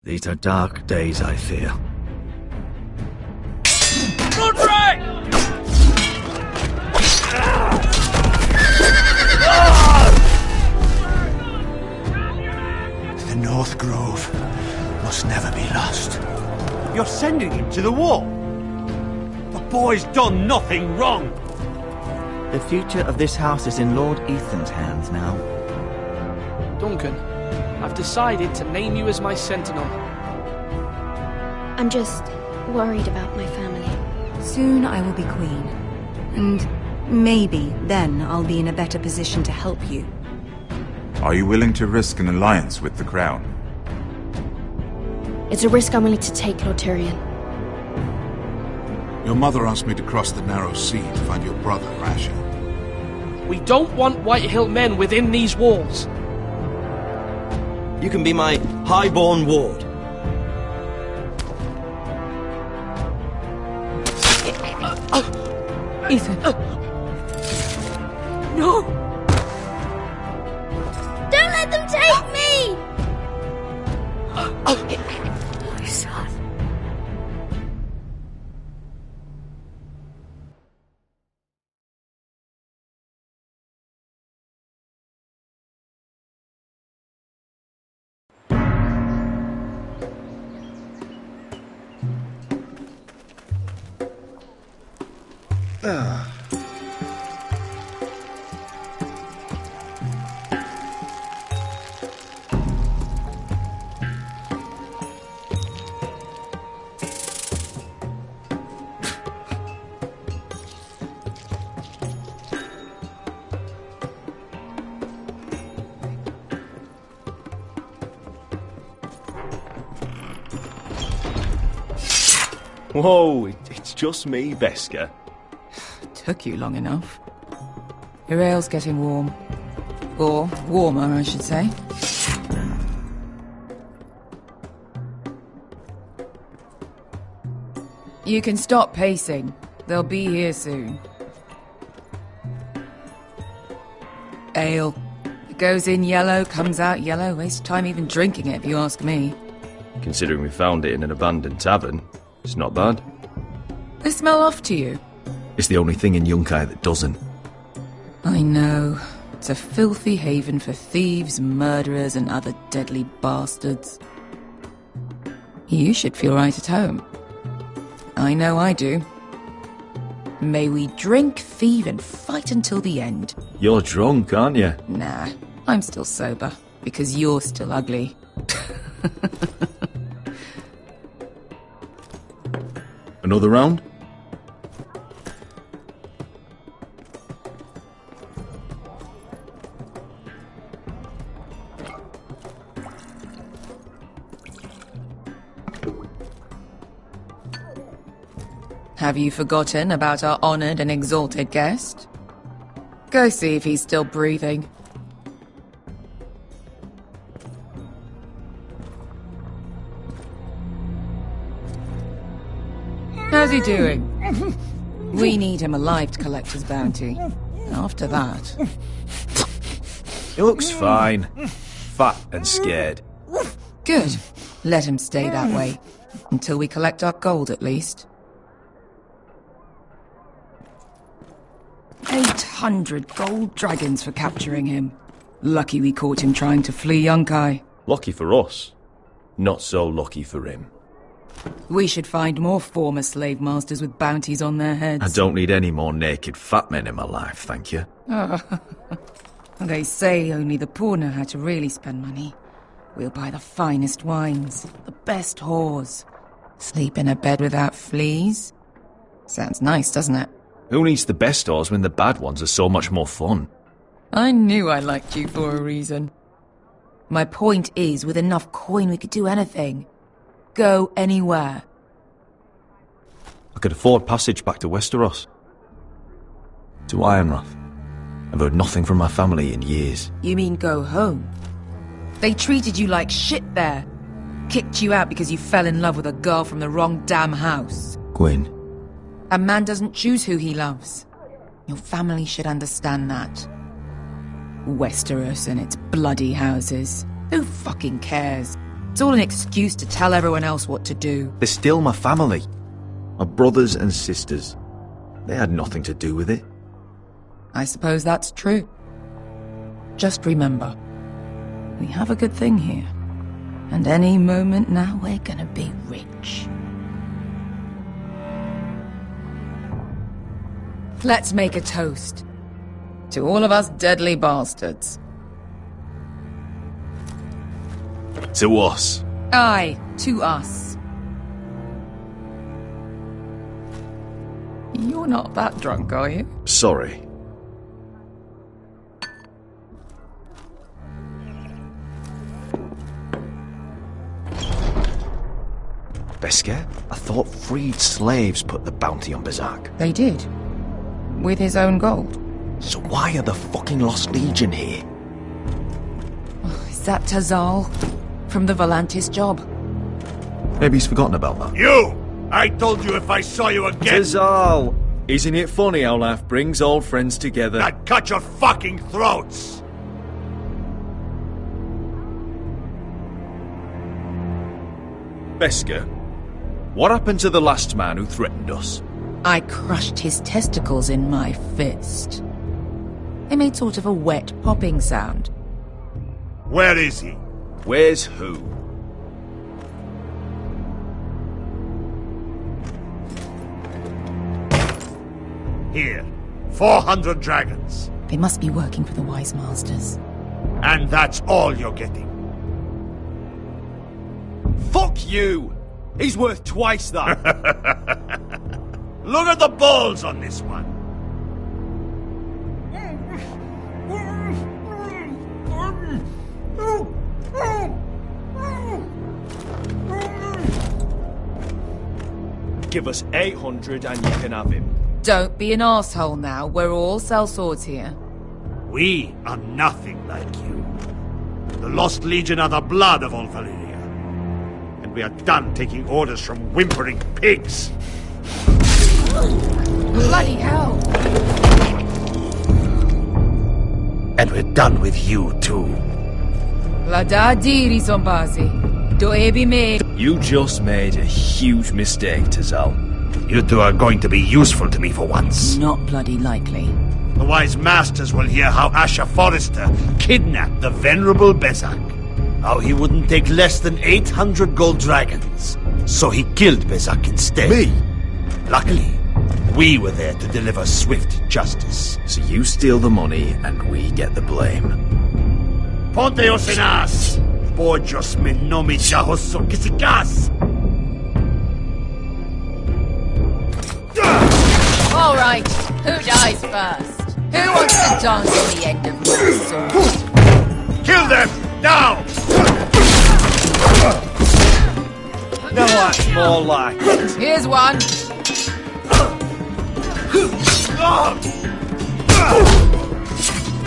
These are dark days, I fear. Roderick! The North Grove must never be lost. You're sending him to the war? The boy's done nothing wrong. The future of this house is in Lord Ethan's hands now. Duncan, I've decided to name you as my sentinel. I'm just worried about my family. Soon I will be queen. And maybe then I'll be in a better position to help you. Are you willing to risk an alliance with the Crown? It's a risk I'm willing to take, Lord Tyrion. Your mother asked me to cross the narrow sea to find your brother, Rasher. We don't want Whitehill men within these walls. You can be my highborn ward. Ethan. No! Don't let them take me! My son. Whoa, it's just me, Beska. Took you long enough. Your ale's getting warm. Or warmer, I should say. You can stop pacing. They'll be here soon. Ale. It goes in yellow, comes out yellow. Waste time even drinking it, if you ask me. Considering we found it in an abandoned tavern, it's not bad. They smell off to you. It's the only thing in Yunkai that doesn't. I know. It's a filthy haven for thieves, murderers, and other deadly bastards. You should feel right at home. I know I do. May we drink, thieve, and fight until the end. You're drunk, aren't you? Nah, I'm still sober, because you're still ugly. Another round? Have you forgotten about our honoured and exalted guest? Go see if he's still breathing. How's he doing? We need him alive to collect his bounty. After that... He looks fine. Fat and scared. Good. Let him stay that way. Until we collect our gold, at least. 800 gold dragons for capturing him. Lucky we caught him trying to flee Yunkai. Lucky for us. Not so lucky for him. We should find more former slave masters with bounties on their heads. I don't need any more naked fat men in my life, thank you. They say only the poor know how to really spend money. We'll buy the finest wines, the best whores. Sleep in a bed without fleas. Sounds nice, doesn't it? Who needs the best whores when the bad ones are so much more fun? I knew I liked you for a reason. My point is, with enough coin we could do anything. Go anywhere. I could afford passage back to Westeros. To Ironrath. I've heard nothing from my family in years. You mean go home? They treated you like shit there. Kicked you out because you fell in love with a girl from the wrong damn house. Gwyn. A man doesn't choose who he loves. Your family should understand that. Westeros and its bloody houses. Who fucking cares? It's all an excuse to tell everyone else what to do. They're still my family. My brothers and sisters. They had nothing to do with it. I suppose that's true. Just remember, we have a good thing here. And any moment now, we're gonna be rich. Let's make a toast. To all of us deadly bastards. To us. Aye, to us. You're not that drunk, are you? Sorry. Besker? I thought freed slaves put the bounty on Berserk. They did. With his own gold. So why are the fucking Lost Legion here? Is that Tazal? From the Volantis job? Maybe he's forgotten about that. You! I told you if I saw you again... Tazal! Isn't it funny how life brings old friends together? I'd cut your fucking throats! Besker, what happened to the last man who threatened us? I crushed his testicles in my fist. They made sort of a wet popping sound. Where is he? Where's who? Here. 400 dragons. They must be working for the Wise Masters. And that's all you're getting. Fuck you! He's worth twice that. Look at the balls on this one. Give us 800 and you can have him. Don't be an asshole now. We're all sellswords here. We are nothing like you. The Lost Legion are the blood of all Valyria. And we are done taking orders from whimpering pigs. Bloody hell! And we're done with you, too. Lada diri zombazi. Do ebi me. You just made a huge mistake, Tazal. You two are going to be useful to me for once. Not bloody likely. The Wise Masters will hear how Asher Forrester kidnapped the venerable Bezak. How he wouldn't take less than 800 gold dragons. So he killed Bezak instead. Me? Luckily, we were there to deliver swift justice. So you steal the money and we get the blame. Ponteos en as! Pojos me nomi chahoso kisikas! All right, who dies first? Who wants to dance on the end of my sword? Kill them! Now! No, that's more like it. Here's one.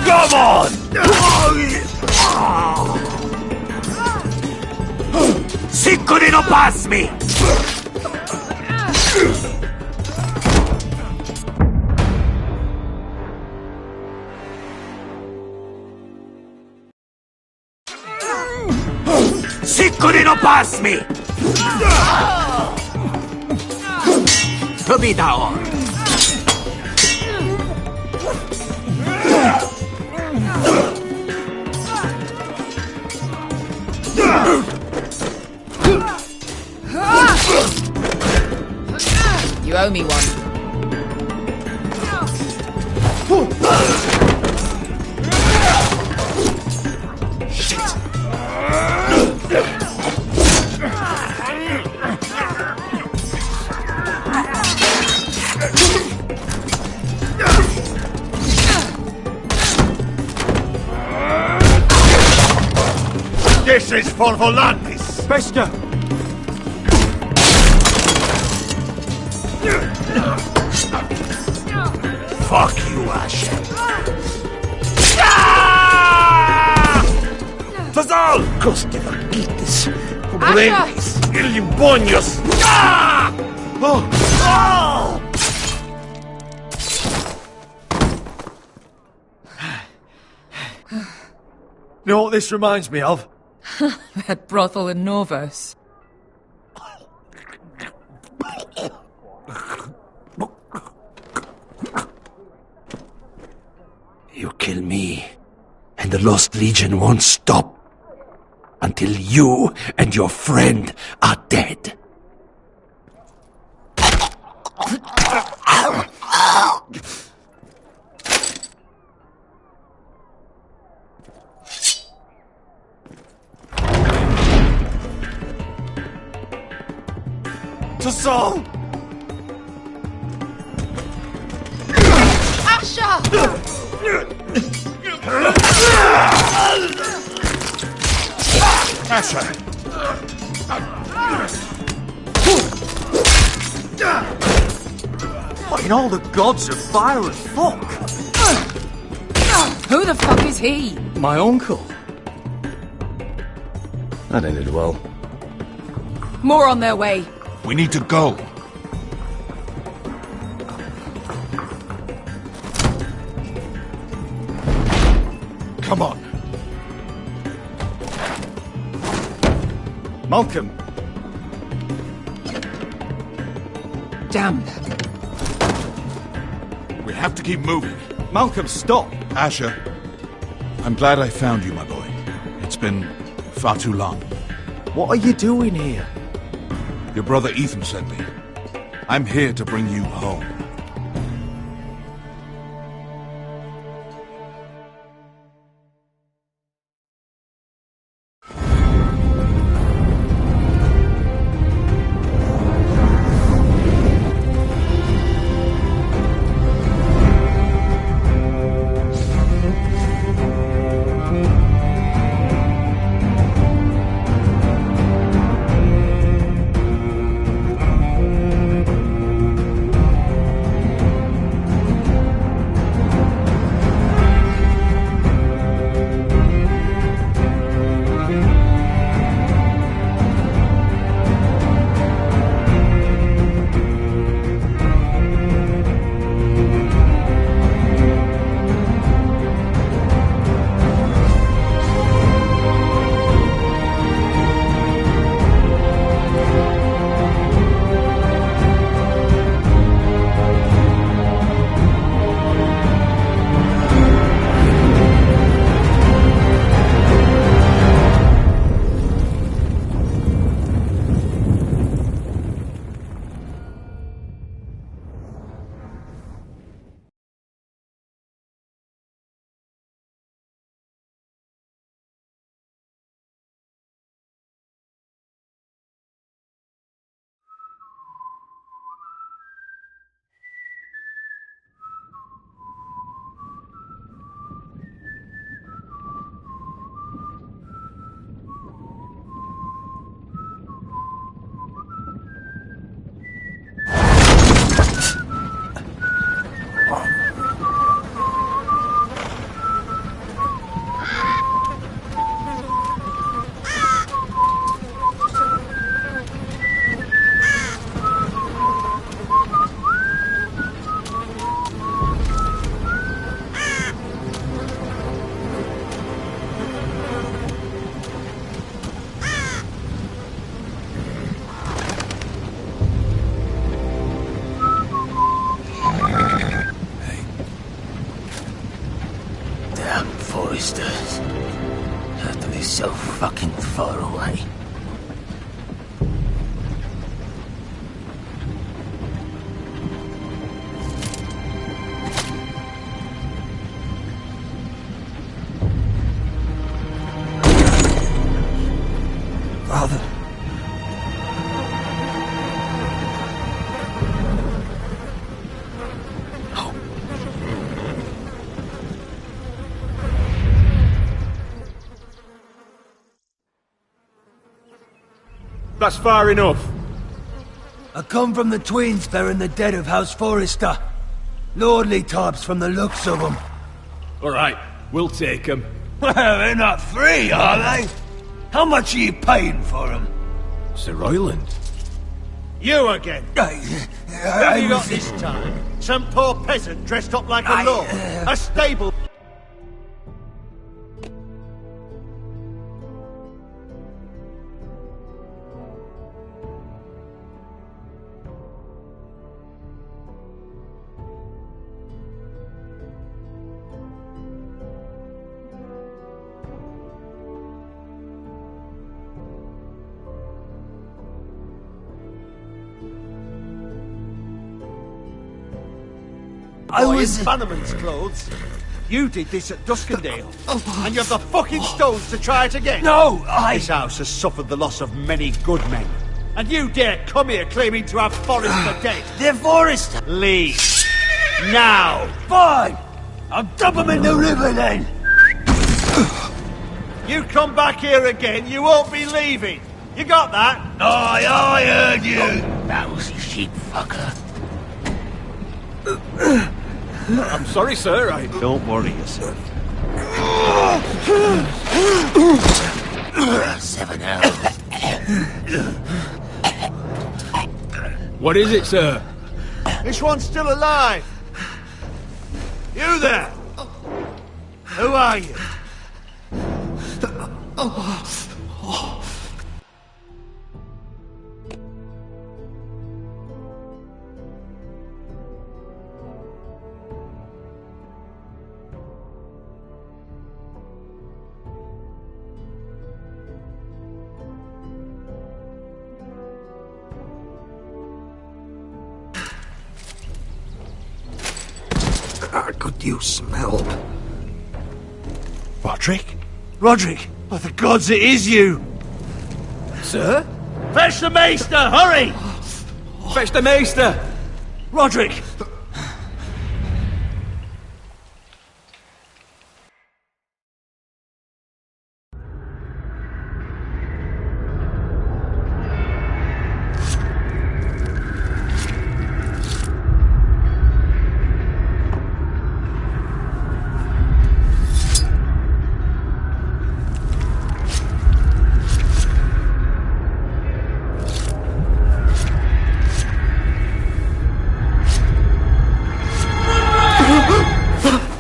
Come on! Siccone no pass me! Siccone no pass me! Tobidao! You owe me one. This is for Volantis! Besker! Fuck you, Asher! Tazal! Coste vaquites! Cubrentes! Ilimbonios! Oh! You know what this reminds me of? That brothel in Norvos. You kill me, and the Lost Legion won't stop until you and your friend are dead. To Saul! Asher! Asher! What in all the gods of fire and fuck? Who the fuck is he? My uncle. That ended well. More on their way. We need to go. Come on. Malcolm. Damn. We have to keep moving. Malcolm, stop. Asher, I'm glad I found you, my boy. It's been far too long. What are you doing here? Your brother Ethan sent me. I'm here to bring you home. Have to be so fucking far away. Father. That's far enough. I come from the twins bearing the dead of House Forrester. Lordly types from the looks of them. Alright, we'll take them. Well, they're not free, are they? How much are you paying for them? Sir Royland. You again. What have you got this time? Some poor peasant dressed up like a lord. A stable... I boy was... in Bannerman's clothes. You did this at Duskendale, and you have the fucking stones to try it again. No, This house has suffered the loss of many good men, and you dare come here claiming to have Forrester dead. The Forrester! Leave. Now. Fine! I'll dump him in the river then! You come back here again, you won't be leaving. You got that? Aye, I heard you! Mousy sheep fucker. I'm sorry, sir. Don't worry yourself. 7 hours. What is it, sir? This one's still alive. You there? Who are you? How good you smell. Roderick? Roderick! By the gods, it is you! Sir? Fetch the maester, hurry! Fetch the maester! Roderick!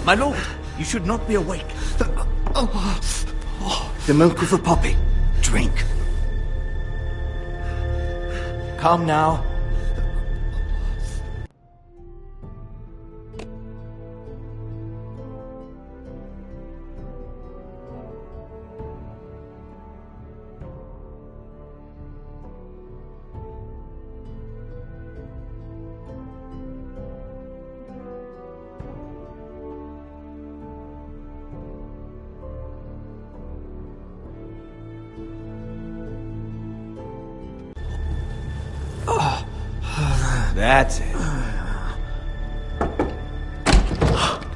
My lord, you should not be awake. The milk of the poppy. Drink. Come now. That's it.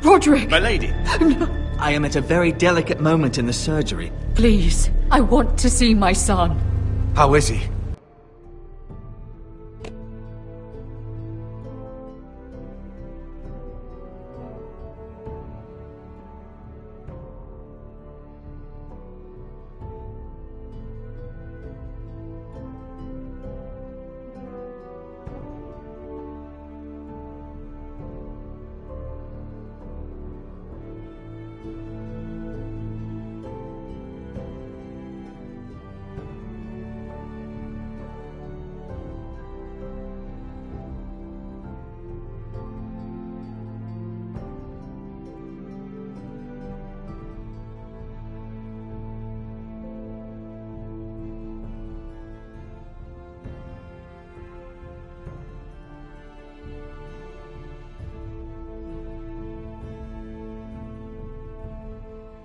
Roderick! My lady. No. I am at a very delicate moment in the surgery. Please, I want to see my son. How is he?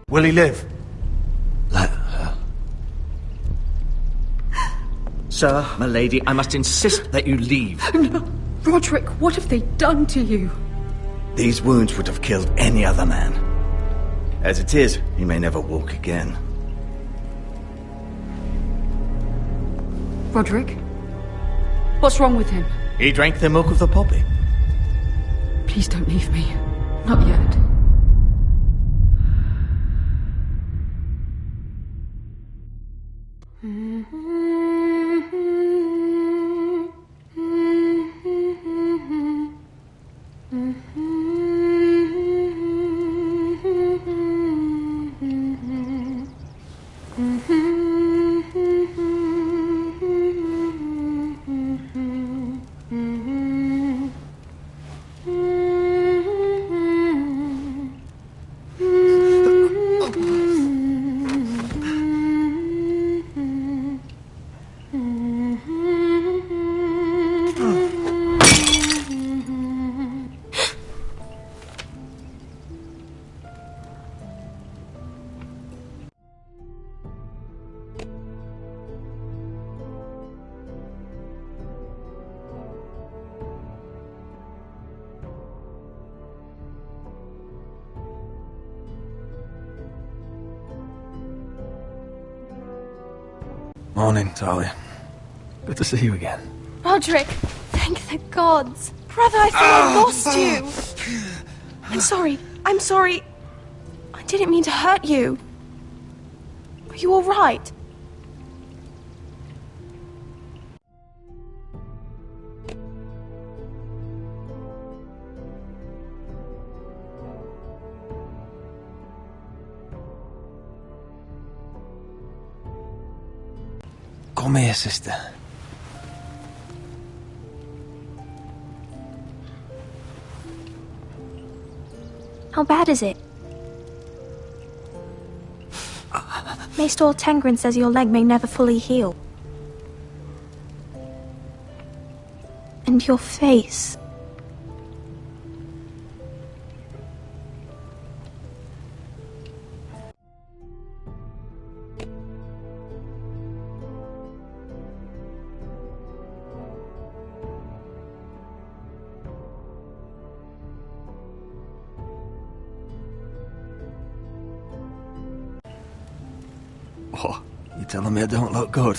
Will he live? Let her. Sir, my lady, I must insist that you leave. No. Roderick, what have they done to you? These wounds would have killed any other man. As it is, he may never walk again. Roderick? What's wrong with him? He drank the milk of the poppy. Please don't leave me. Not yet. Morning, Talia. Good to see you again. Roderick, thank the gods. Brother, I thought I lost you. I'm sorry. I didn't mean to hurt you. Are you all right? Come here, sister. How bad is it? Maester Tengrin says your leg may never fully heal. And your face. What? You telling me I don't look good?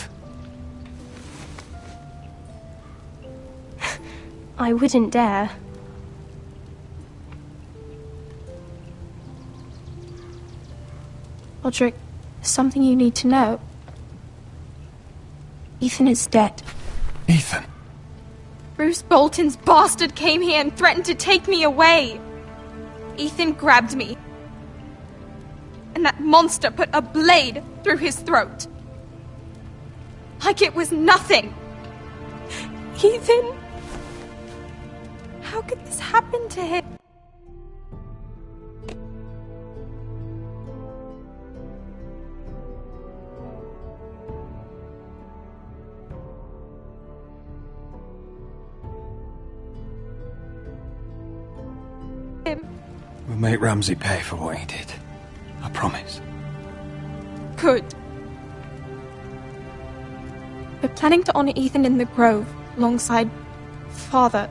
I wouldn't dare. Roderick, there's something you need to know. Ethan is dead. Ethan? Bruce Bolton's bastard came here and threatened to take me away. Ethan grabbed me. And that monster put a blade through his throat. Like it was nothing. Ethan? How could this happen to him? We'll make Ramsay pay for what he did. I promise. Good. We're planning to honor Ethan in the Grove, alongside Father.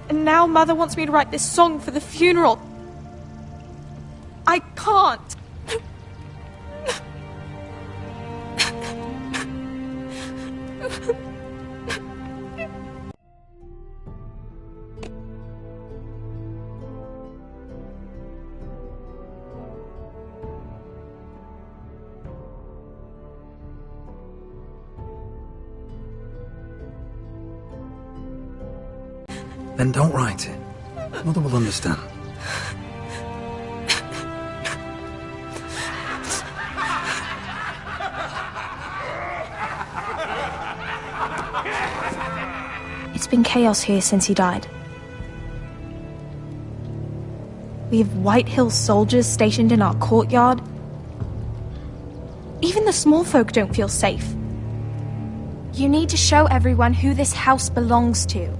And now Mother wants me to write this song for the funeral. I can't. Then don't write it. Mother will understand. It's been chaos here since he died. We have White Hill soldiers stationed in our courtyard. Even the small folk don't feel safe. You need to show everyone who this house belongs to.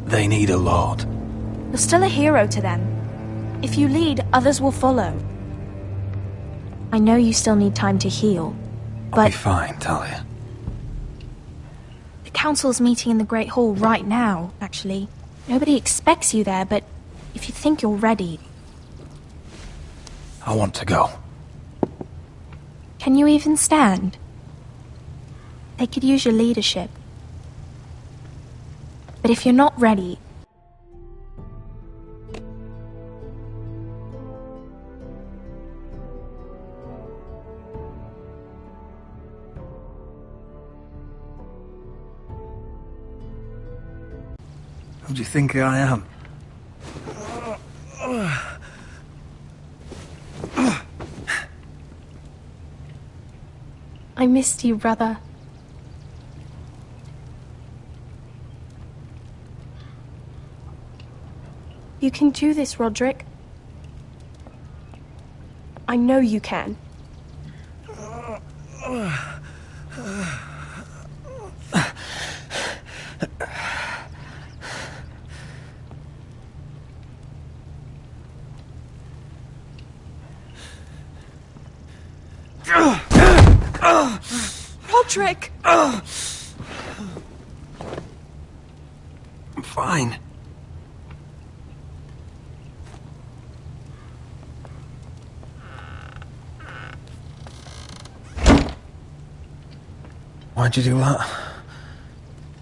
They need a lord. You're still a hero to them. If you lead, others will follow. I know you still need time to heal, but... I'll be fine, Talia. The council's meeting in the Great Hall right now, actually. Nobody expects you there, but if you think you're ready... I want to go. Can you even stand? They could use your leadership. But if you're not ready... Who do you think I am? I missed you, brother. You can do this, Roderick. I know you can. Patrick! I'm fine. Why'd you do that?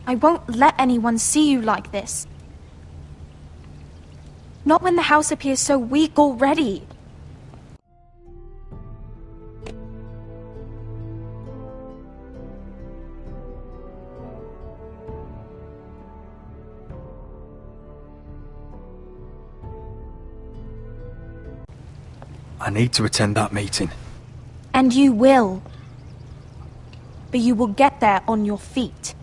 I won't let anyone see you like this. Not when the house appears so weak already. I need to attend that meeting. And you will. But you will get there on your feet.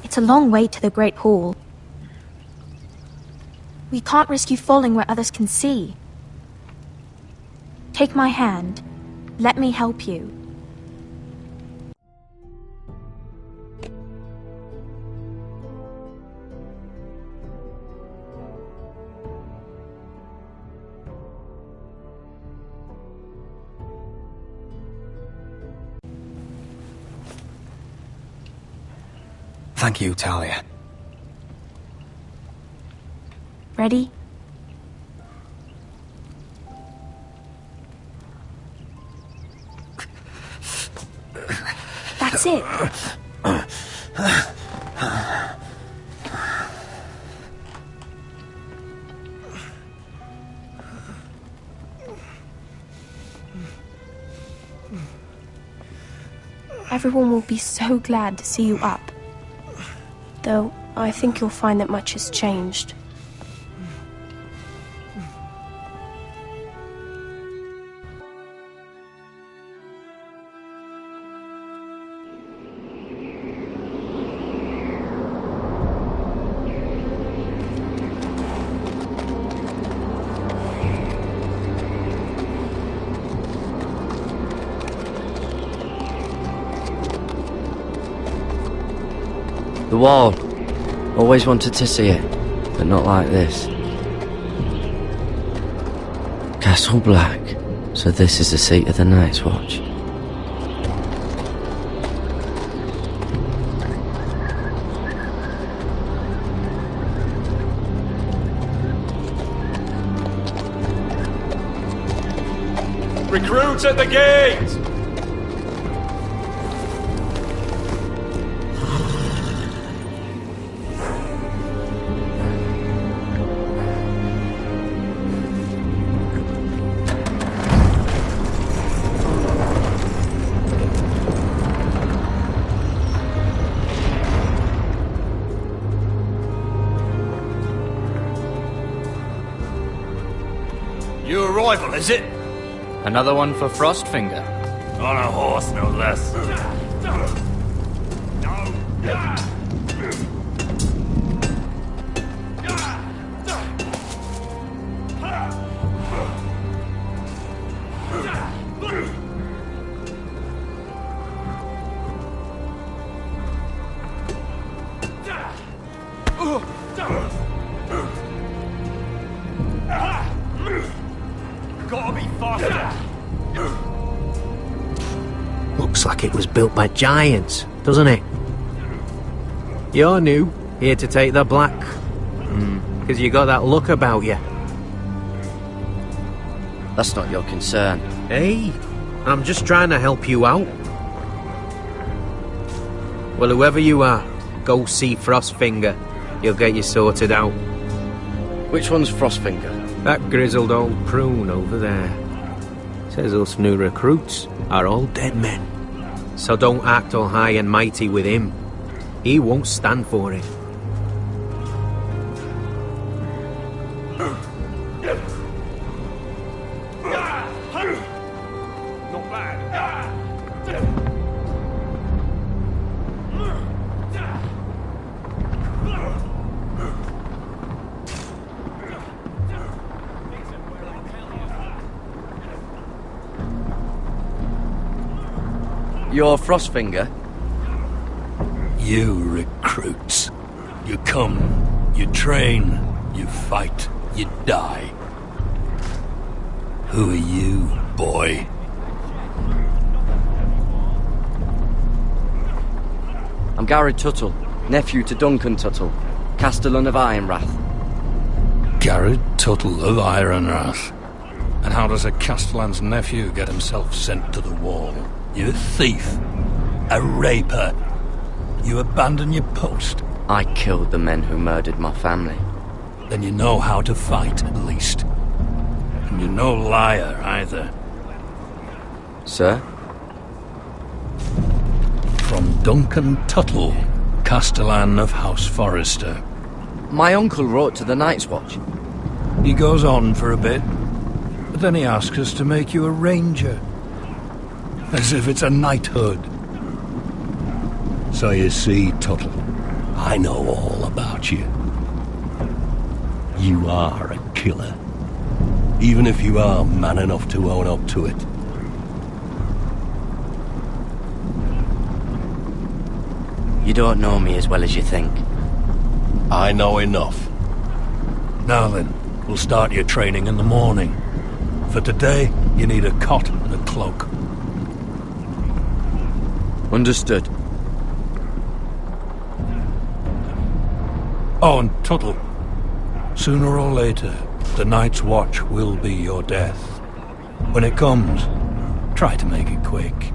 It's a long way to the Great Hall. We can't risk you falling where others can see. Take my hand. Let me help you. Thank you, Talia. Ready? That's it. Everyone will be so glad to see you up. Though, I think you'll find that much has changed. The wall. Always wanted to see it, but not like this. Castle Black. So this is the seat of the Night's Watch. Recruits at the gate! New arrival, is it? Another one for Frostfinger. On a horse, no less. Gotta be faster. Looks like it was built by giants, doesn't it? You're new, here to take the black. Because you got that look about you. That's not your concern. Hey, I'm just trying to help you out. Well, whoever you are, go see Frostfinger. He'll get you sorted out. Which one's Frostfinger? That grizzled old prune over there. Says us new recruits are all dead men. So don't act all high and mighty with him. He won't stand for it. Not bad. You're Frostfinger? You recruits. You come, you train, you fight, you die. Who are you, boy? I'm Garrett Tuttle, nephew to Duncan Tuttle, Castellan of Ironrath. Garrett Tuttle of Ironrath. And how does a Castellan's nephew get himself sent to the wall? You a thief. A raper. You abandon your post. I killed the men who murdered my family. Then you know how to fight, at least. And you're no liar, either. Sir? From Duncan Tuttle, Castellan of House Forrester. My uncle wrote to the Night's Watch. He goes on for a bit, but then he asks us to make you a ranger. As if it's a knighthood. So you see, Tuttle, I know all about you. You are a killer. Even if you are man enough to own up to it. You don't know me as well as you think. I know enough. Now then, we'll start your training in the morning. For today, you need a cot and a cloak. Understood. Oh, and Tuttle, sooner or later, the Night's Watch will be your death. When it comes, try to make it quick.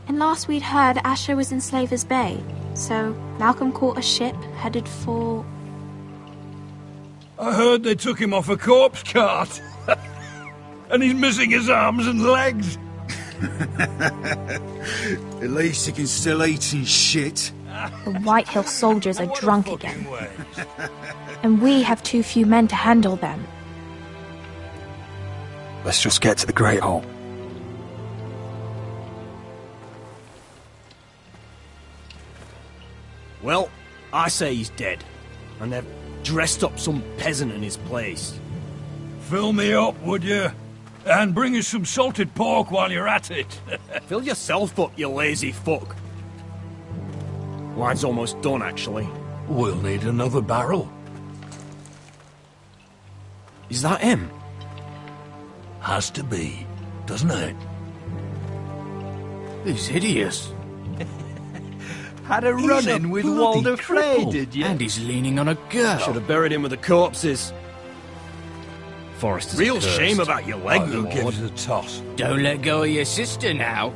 And last we'd heard, Asher was in Slaver's Bay, so Malcolm caught a ship headed for... I heard they took him off a corpse cart. And he's missing his arms and legs. At least he can still eat and shit. The White Hill soldiers are drunk again. And we have too few men to handle them. Let's just get to the Great Hall. Well, I say he's dead. And they've dressed up some peasant in his place. Fill me up, would you? And bring us some salted pork while you're at it. Fill yourself up, you lazy fuck. Wine's almost done, actually. We'll need another barrel. Is that him? Has to be, doesn't it? He's hideous. Had a run-in with Walder Frey, did you? And he's leaning on a girl. Should have buried him with the corpses. Forrester's real cursed. Shame about your leg, Who gives a toss? Don't let go of your sister now.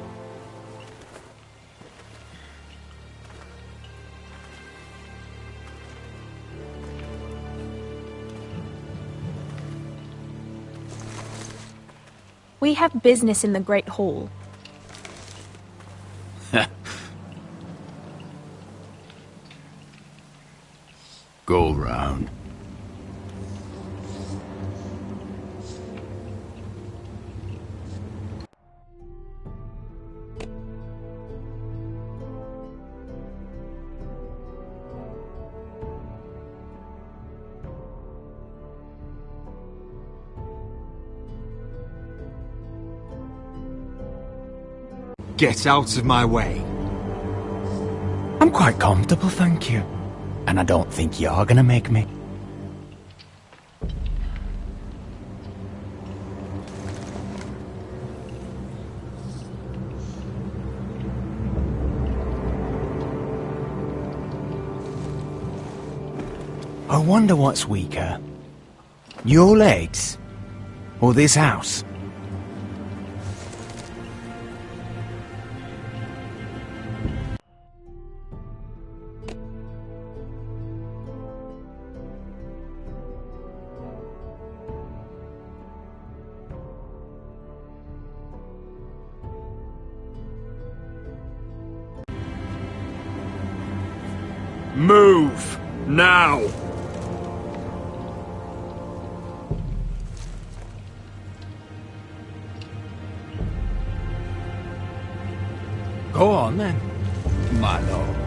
We have business in the Great Hall. Go round. Get out of my way. I'm quite comfortable, thank you. And I don't think you're gonna make me. I wonder what's weaker. Your legs? Or this house? Move! Now! Go on then, my lord.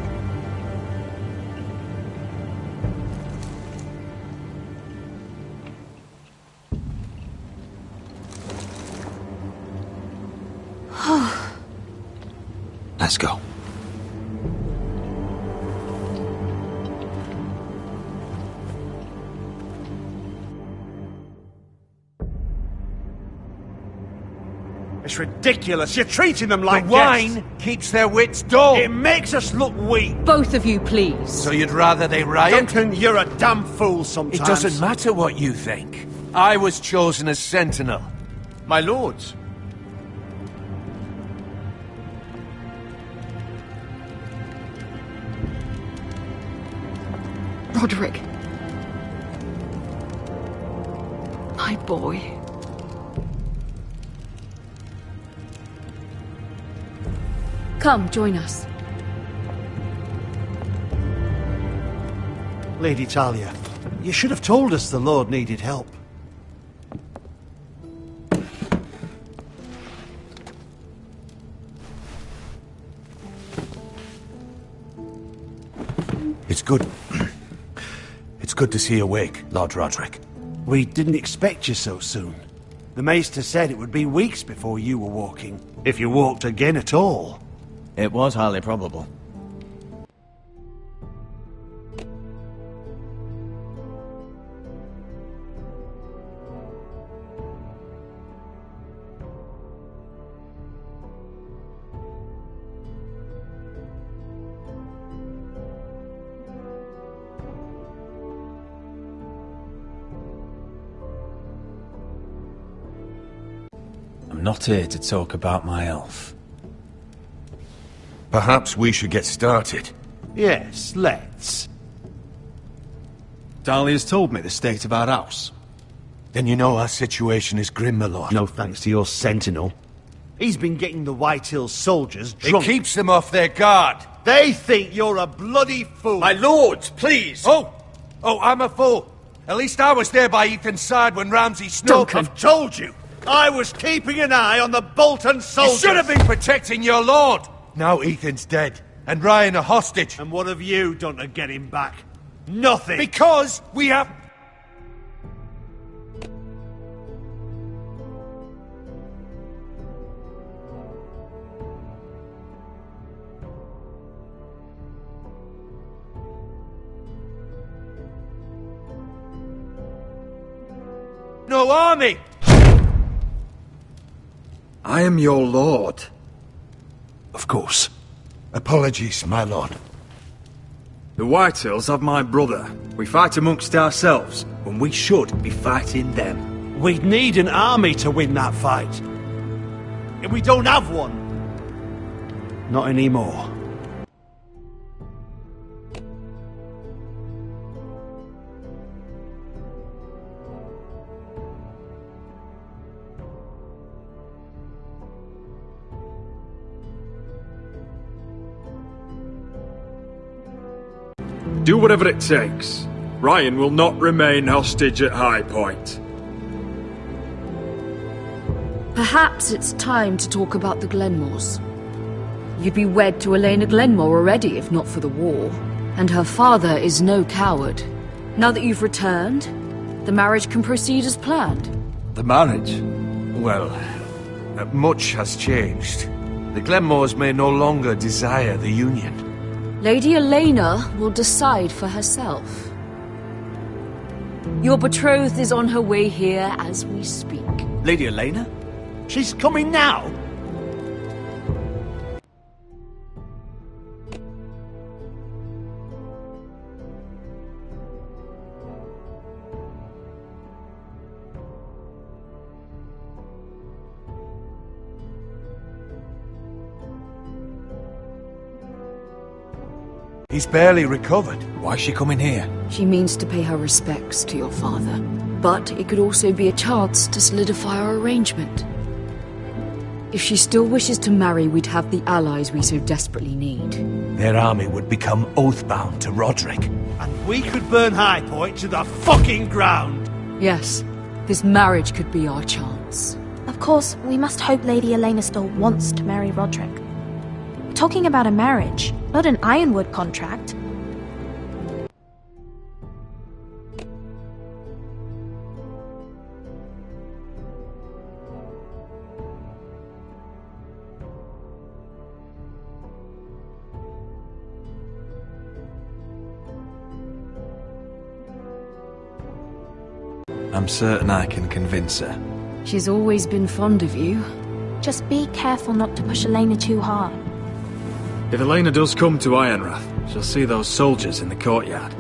Let's go. It's ridiculous. You're treating them like the wine keeps their wits dull. It makes us look weak. Both of you, please. So you'd rather they riot? Duncan, you're a damn fool sometimes. It doesn't matter what you think. I was chosen as sentinel. My lords. Roderick. My boy. Come, join us. Lady Talia, you should have told us the Lord needed help. It's good. It's good to see you awake, Lord Roderick. We didn't expect you so soon. The Maester said it would be weeks before you were walking, if you walked again at all. It was highly probable. I'm not here to talk about my elf. Perhaps we should get started. Yes, let's. Dahlia's told me the state of our house. Then you know our situation is grim, my lord. No thanks to your sentinel. He's been getting the White Hills soldiers drunk. It keeps them off their guard. They think you're a bloody fool. My lords, please! Oh, I'm a fool. At least I was there by Ethan's side when Ramsay snubbed. I've told you. I was keeping an eye on the Bolton soldiers. You should have been protecting your lord. Now Ethan's dead, and Ryan a hostage. And what have you done to get him back? Nothing. Because we have... no army! I am your lord. Of course. Apologies, my lord. The Whitehills have my brother. We fight amongst ourselves, when we should be fighting them. We'd need an army to win that fight. And we don't have one. Not anymore. Do whatever it takes. Ryan will not remain hostage at High Point. Perhaps it's time to talk about the Glenmores. You'd be wed to Elena Glenmore already if not for the war. And her father is no coward. Now that you've returned, the marriage can proceed as planned. The marriage? Well, much has changed. The Glenmores may no longer desire the union. Lady Elena will decide for herself. Your betrothed is on her way here as we speak. Lady Elena? She's coming now? He's barely recovered. Why is she coming here? She means to pay her respects to your father. But it could also be a chance to solidify our arrangement. If she still wishes to marry, we'd have the allies we so desperately need. Their army would become oath-bound to Roderick. And we could burn High Point to the fucking ground! Yes, this marriage could be our chance. Of course, we must hope Lady Elena still wants to marry Roderick. We're talking about a marriage, not an Ironwood contract. I'm certain I can convince her. She's always been fond of you. Just be careful not to push Elena too hard. If Elena does come to Ironrath, she'll see those soldiers in the courtyard.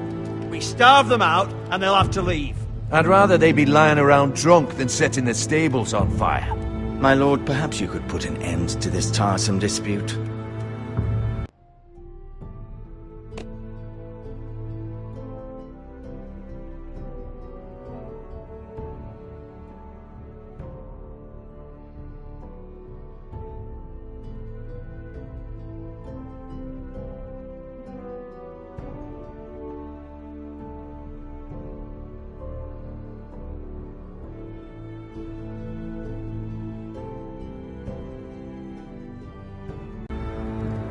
We starve them out, and they'll have to leave. I'd rather they be lying around drunk than setting the stables on fire. My lord, perhaps you could put an end to this tiresome dispute.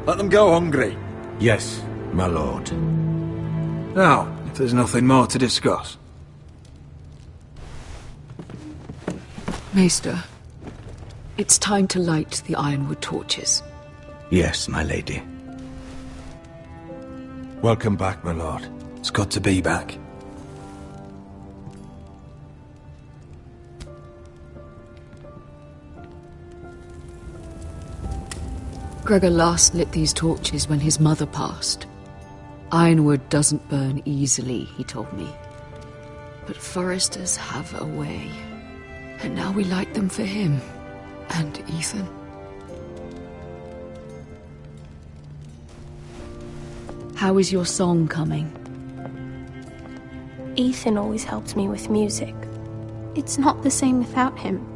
Let them go hungry. Yes, my lord. Now, if there's nothing more to discuss. Maester, it's time to light the ironwood torches. Yes, my lady. Welcome back, my lord. It's good to be back. Gregor last lit these torches when his mother passed. Ironwood doesn't burn easily, he told me. But foresters have a way. And now we light them for him. And Ethan. How is your song coming? Ethan always helps me with music. It's not the same without him.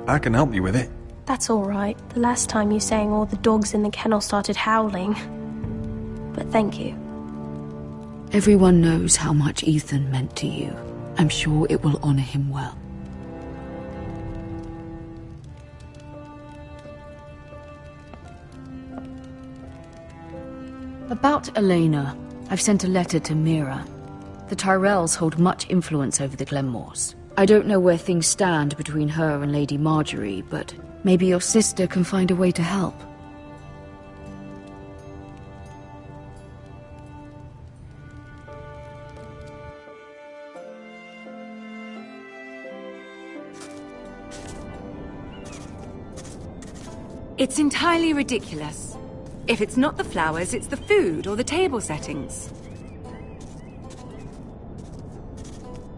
I can help you with it. That's all right. The last time you sang, all the dogs in the kennel started howling. But thank you. Everyone knows how much Ethan meant to you. I'm sure it will honor him well. About Elena, I've sent a letter to Mira. The Tyrells hold much influence over the Glenmores. I don't know where things stand between her and Lady Marjorie, but maybe your sister can find a way to help. It's entirely ridiculous. If it's not the flowers, it's the food or the table settings.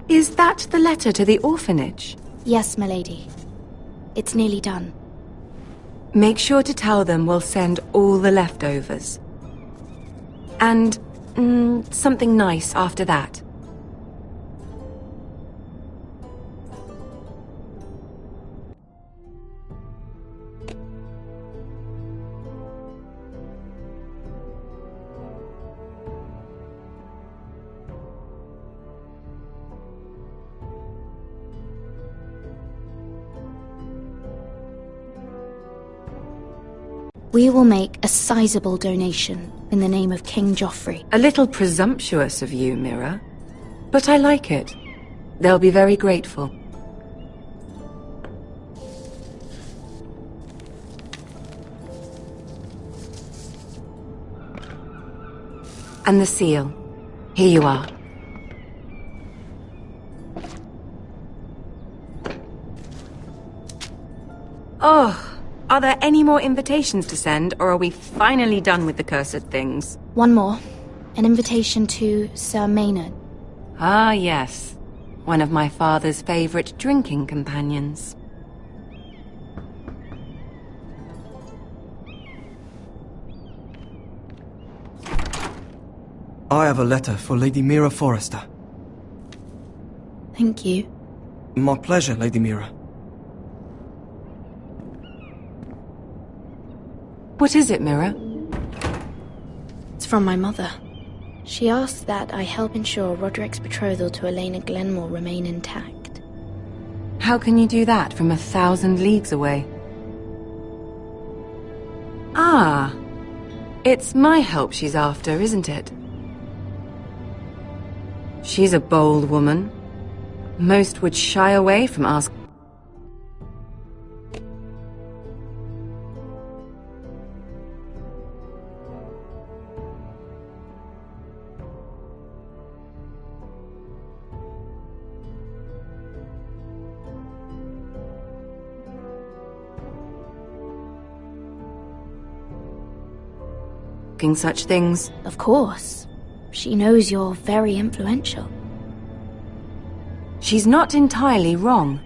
Is that the letter to the orphanage? Yes, my lady. It's nearly done. Make sure to tell them we'll send all the leftovers. And something nice after that. We will make a sizable donation in the name of King Joffrey. A little presumptuous of you, Mira. But I like it. They'll be very grateful. And the seal. Here you are. Oh, are there any more invitations to send, or are we finally done with the cursed things? One more. An invitation to Sir Maynard. Ah, yes. One of my father's favorite drinking companions. I have a letter for Lady Mira Forrester. Thank you. My pleasure, Lady Mira. What is it, Mira? It's from my mother. She asks that I help ensure Roderick's betrothal to Elena Glenmore remain intact. How can you do that from 1,000 leagues away? Ah, it's my help she's after, isn't it? She's a bold woman. Most would shy away from asking. Such things. Of course. She knows you're very influential. She's not entirely wrong.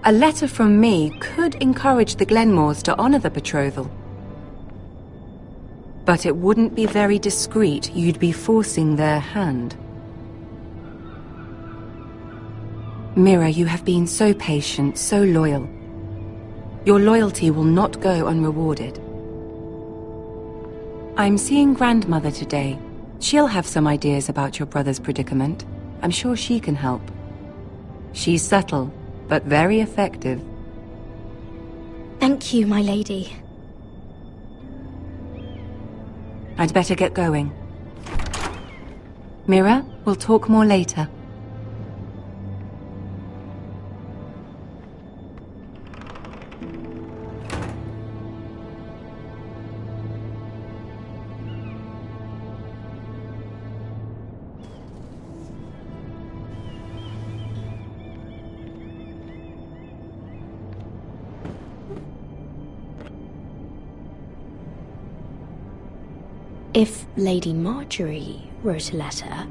A letter from me could encourage the Glenmores to honor the betrothal. But it wouldn't be very discreet. You'd be forcing their hand. Mira, you have been so patient, so loyal. Your loyalty will not go unrewarded. I'm seeing Grandmother today. She'll have some ideas about your brother's predicament. I'm sure she can help. She's subtle, but very effective. Thank you, my lady. I'd better get going. Mira, we'll talk more later. If Lady Marjorie wrote a letter...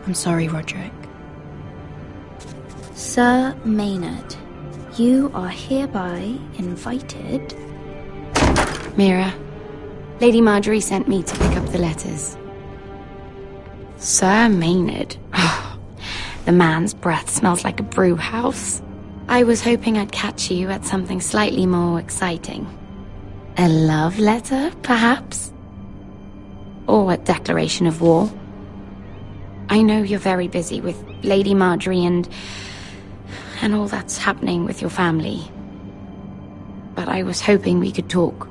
I'm sorry, Roderick. Sir Maynard, you are hereby invited... Mira, Lady Marjorie sent me to pick up the letters. Sir Maynard? The man's breath smells like a brew house. I was hoping I'd catch you at something slightly more exciting. A love letter, perhaps? Or a declaration of war? I know you're very busy with Lady Marjorie and all that's happening with your family. But I was hoping we could talk.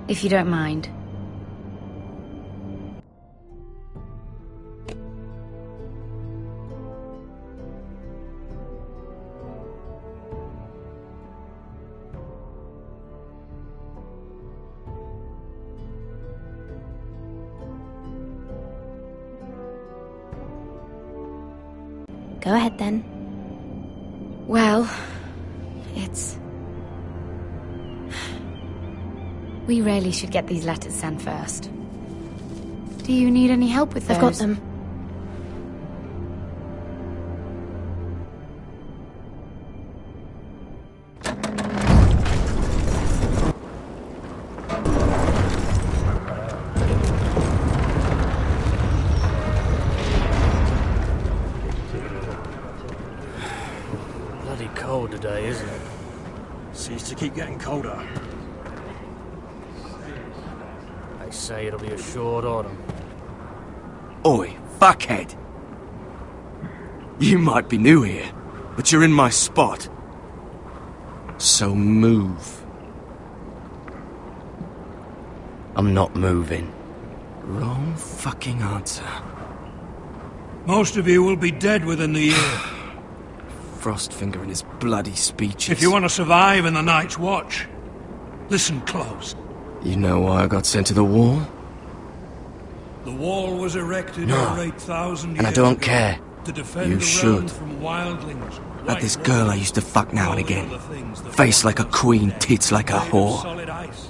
If you don't mind. Go ahead, then. Well, we really should get these letters sent first. Do you need any help with those? I've got them. Cold today, isn't it? Seems to keep getting colder. They say it'll be a short autumn. Oi, fuckhead! You might be new here, but you're in my spot. So move. I'm not moving. Wrong fucking answer. Most of you will be dead within the year. Frostfinger and his bloody speeches. If you want to survive in the Night's Watch, listen close. You know why I got sent to the wall? The wall was erected No, over 8,000 years and I don't ago care. to defend You the should. realm from wildlings. Like this girl I used to fuck now and again. Face like a queen, tits like a whore.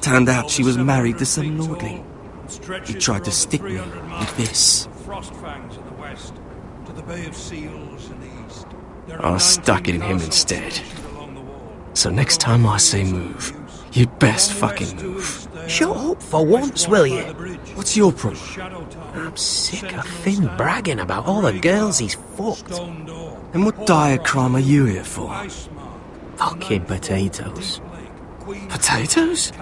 Turned out she was married to some lordling. He tried to stick me with this. Frostfangs in the west, to the Bay of Seals in the east. I stuck it in him instead. So next time I say move, you'd best fucking move. Shut up for once, will you? What's your problem? I'm sick of Finn bragging about all the girls he's fucked. And what dire crime are you here for? Fucking potatoes. Potatoes?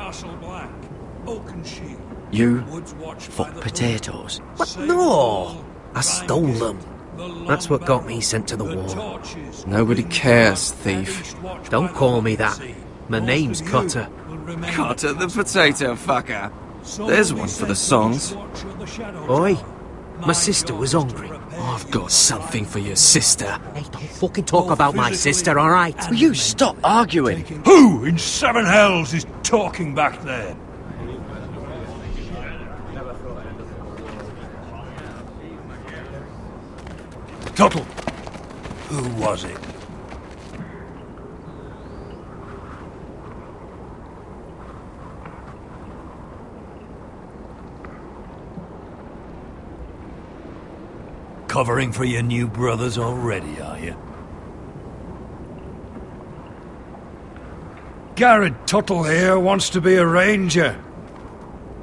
You fuck potatoes? What? No! I stole them. That's what got me sent to the war. Nobody cares, thief. Don't call me that. My name's Cutter. Cutter the potato fucker. There's one for the songs. Oi, my sister was hungry. I've got something for your sister. Hey, don't fucking talk about my sister, alright? Will you stop arguing? Who in seven hells is talking back there? Tuttle, who was it? Covering for your new brothers already, are you? Garrett Tuttle here wants to be a ranger,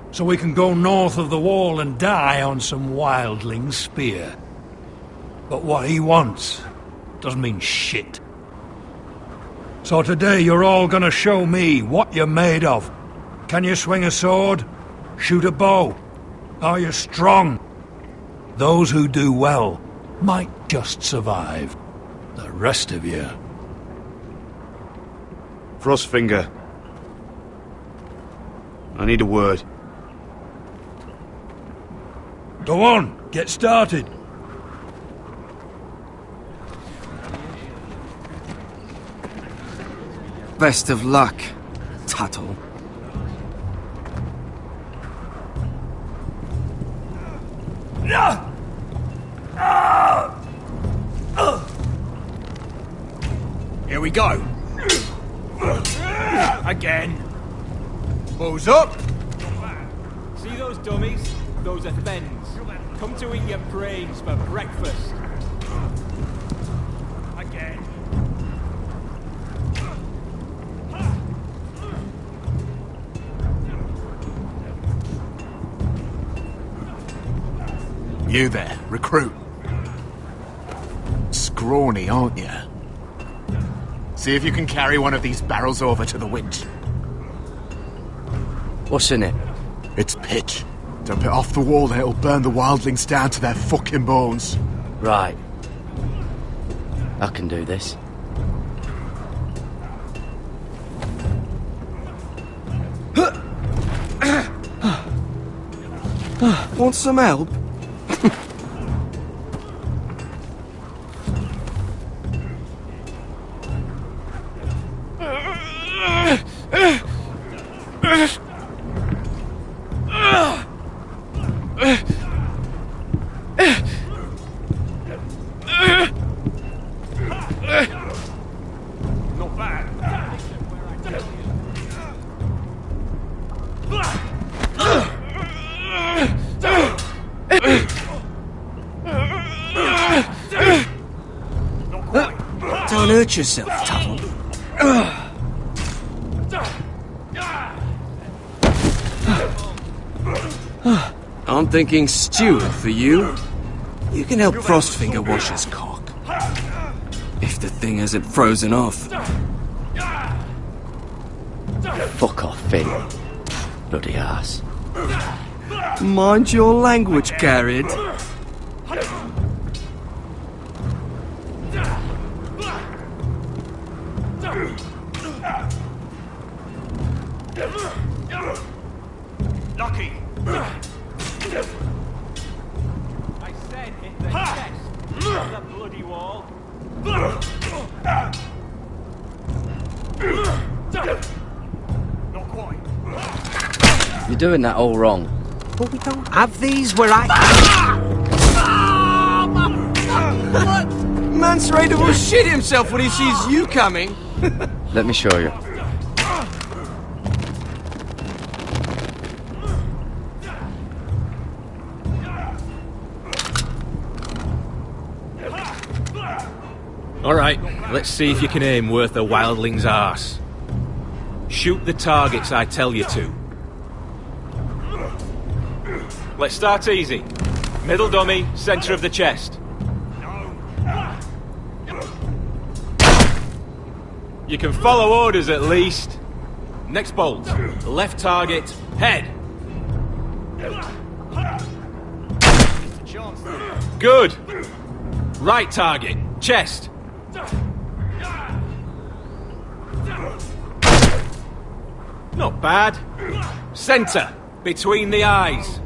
so we can go north of the wall and die on some wildling spear. But what he wants doesn't mean shit. So today you're all gonna show me what you're made of. Can you swing a sword? Shoot a bow? Are you strong? Those who do well might just survive. The rest of you... Frostfinger. I need a word. Go on, get started. Best of luck, Tuttle. Here we go. Again. Bows up. See those dummies? Those are Thens. Come to eat your brains for breakfast. Again. You there, recruit. Scrawny, aren't you? See if you can carry one of these barrels over to the winch. What's in it? It's pitch. Dump it off the wall and it'll burn the wildlings down to their fucking bones. Right. I can do this. Want some help? Not bad. Don't hurt yourself, Tuttle. I'm thinking stew for you. You can help Frostfinger wash his cock. If the thing hasn't frozen off. Fuck off, Finn. Bloody ass. Mind your language, Garrett. Lucky. I said hit the chest. The bloody wall. Not quite. You're doing that all wrong. But we don't have these where I... Man's ready to shit himself when he sees you coming. Let me show you. Alright, let's see if you can aim worth a wildling's arse. Shoot the targets I tell you to. Let's start easy. Middle dummy, centre of the chest. You can follow orders at least. Next bolt. Left target. Head. Good. Right target. Chest. Not bad. Center. Between the eyes.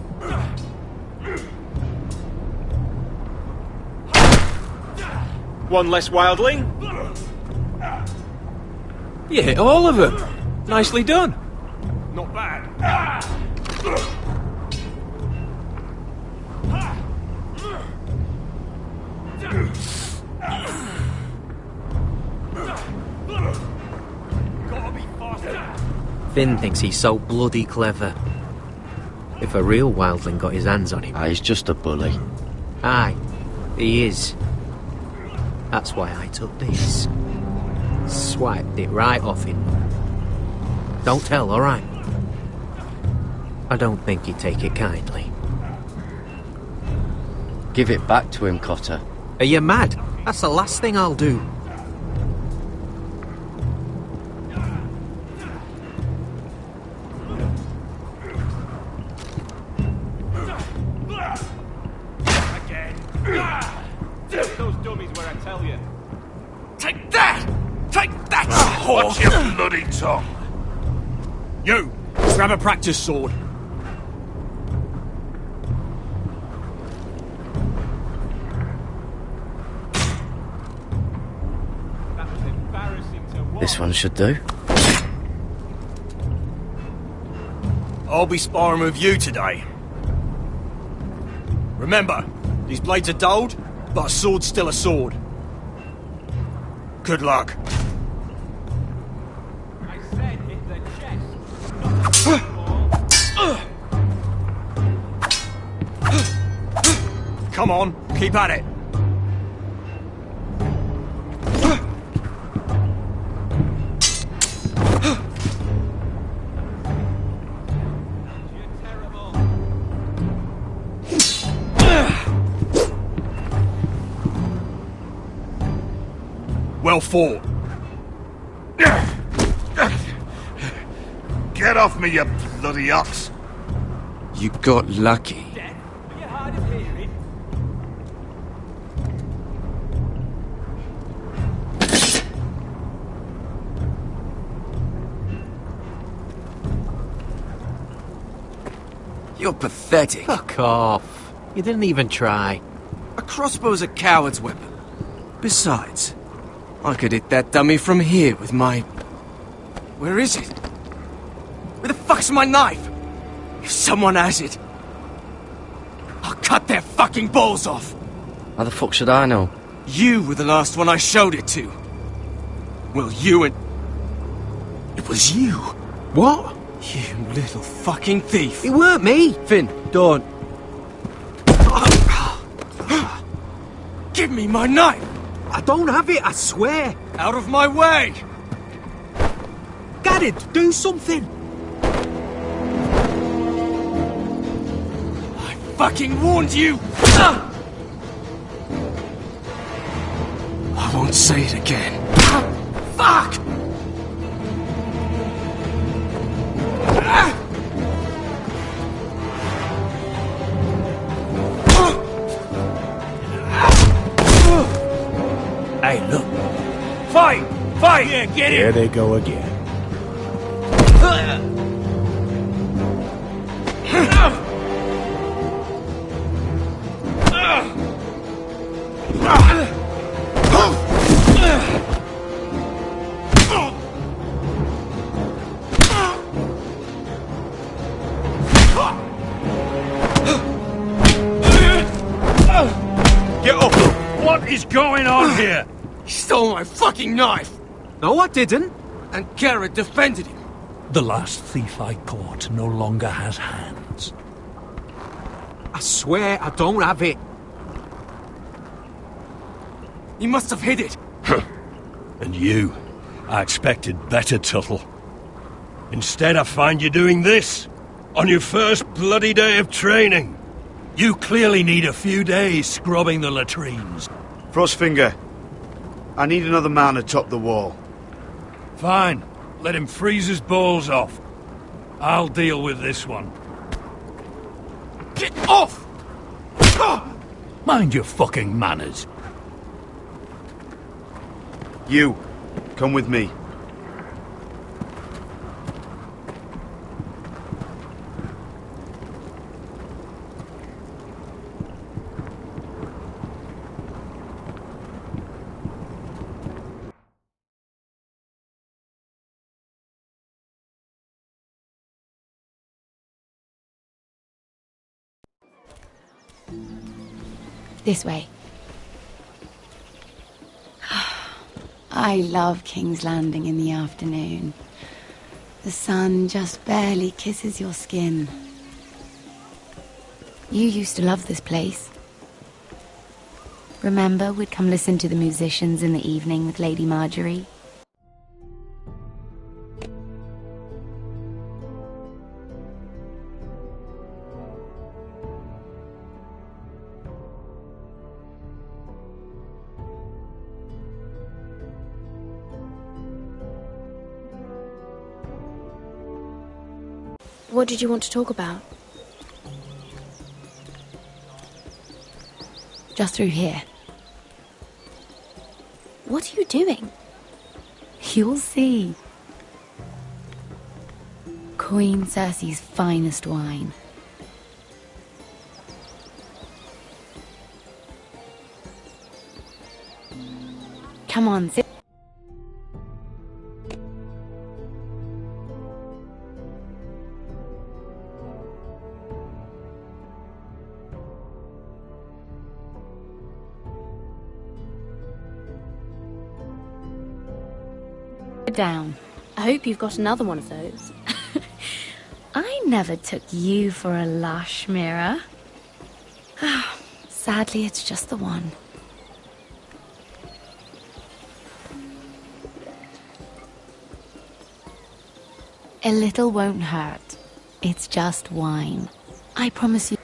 One less wildling. You hit all of them. Nicely done. Not bad. Finn thinks he's so bloody clever. If a real wildling got his hands on him... He's just a bully. Aye, he is. That's why I took this. Swiped it right off him. Don't tell, alright? I don't think he'd take it kindly. Give it back to him, Cotter. Are you mad? That's the last thing I'll do. Those dummies where I tell you. Take that! Take that! Watch your bloody tongue! You! Grab a practice sword. That was embarrassing to watch. This one should do. I'll be sparring with you today. Remember, these blades are dulled, but a sword's still a sword. Good luck. I said hit the chest. Come on, keep at it. Well fought. Get off me, you bloody ox! You got lucky. You're pathetic. Fuck off. You didn't even try. A crossbow's a coward's weapon. Besides, I could hit that dummy from here with my... Where is it? Where the fuck's my knife? If someone has it, I'll cut their fucking balls off. How the fuck should I know? You were the last one I showed it to. Well, you and... It was you. What? You little fucking thief. It weren't me. Finn, don't. Give me my knife. I don't have it, I swear. Out of my way. Garrett, do something. I fucking warned you. I won't say it again. Fuck! Hey, look. Fight! Fight! Yeah, get it! There they go again. Get up! What is going on here? He stole my fucking knife! No, I didn't. And Garrett defended him. The last thief I caught no longer has hands. I swear I don't have it. He must have hid it. And you? I expected better, Tuttle. Instead, I find you doing this. On your first bloody day of training. You clearly need a few days scrubbing the latrines. Frostfinger, I need another man atop the wall. Fine. let him freeze his balls off. I'll deal with this one. Get off! Mind your fucking manners. You, come with me. This way. I love King's Landing in the afternoon. The sun just barely kisses your skin. You used to love this place. Remember, we'd come listen to the musicians in the evening with Lady Marjorie? What did you want to talk about? Just through here. What are you doing? You'll see. Queen Cersei's finest wine. Come on, sit. Down. I hope you've got another one of those. I never took you for a lush, Mira. Sadly, it's just the one. A little won't hurt. It's just wine. I promise you.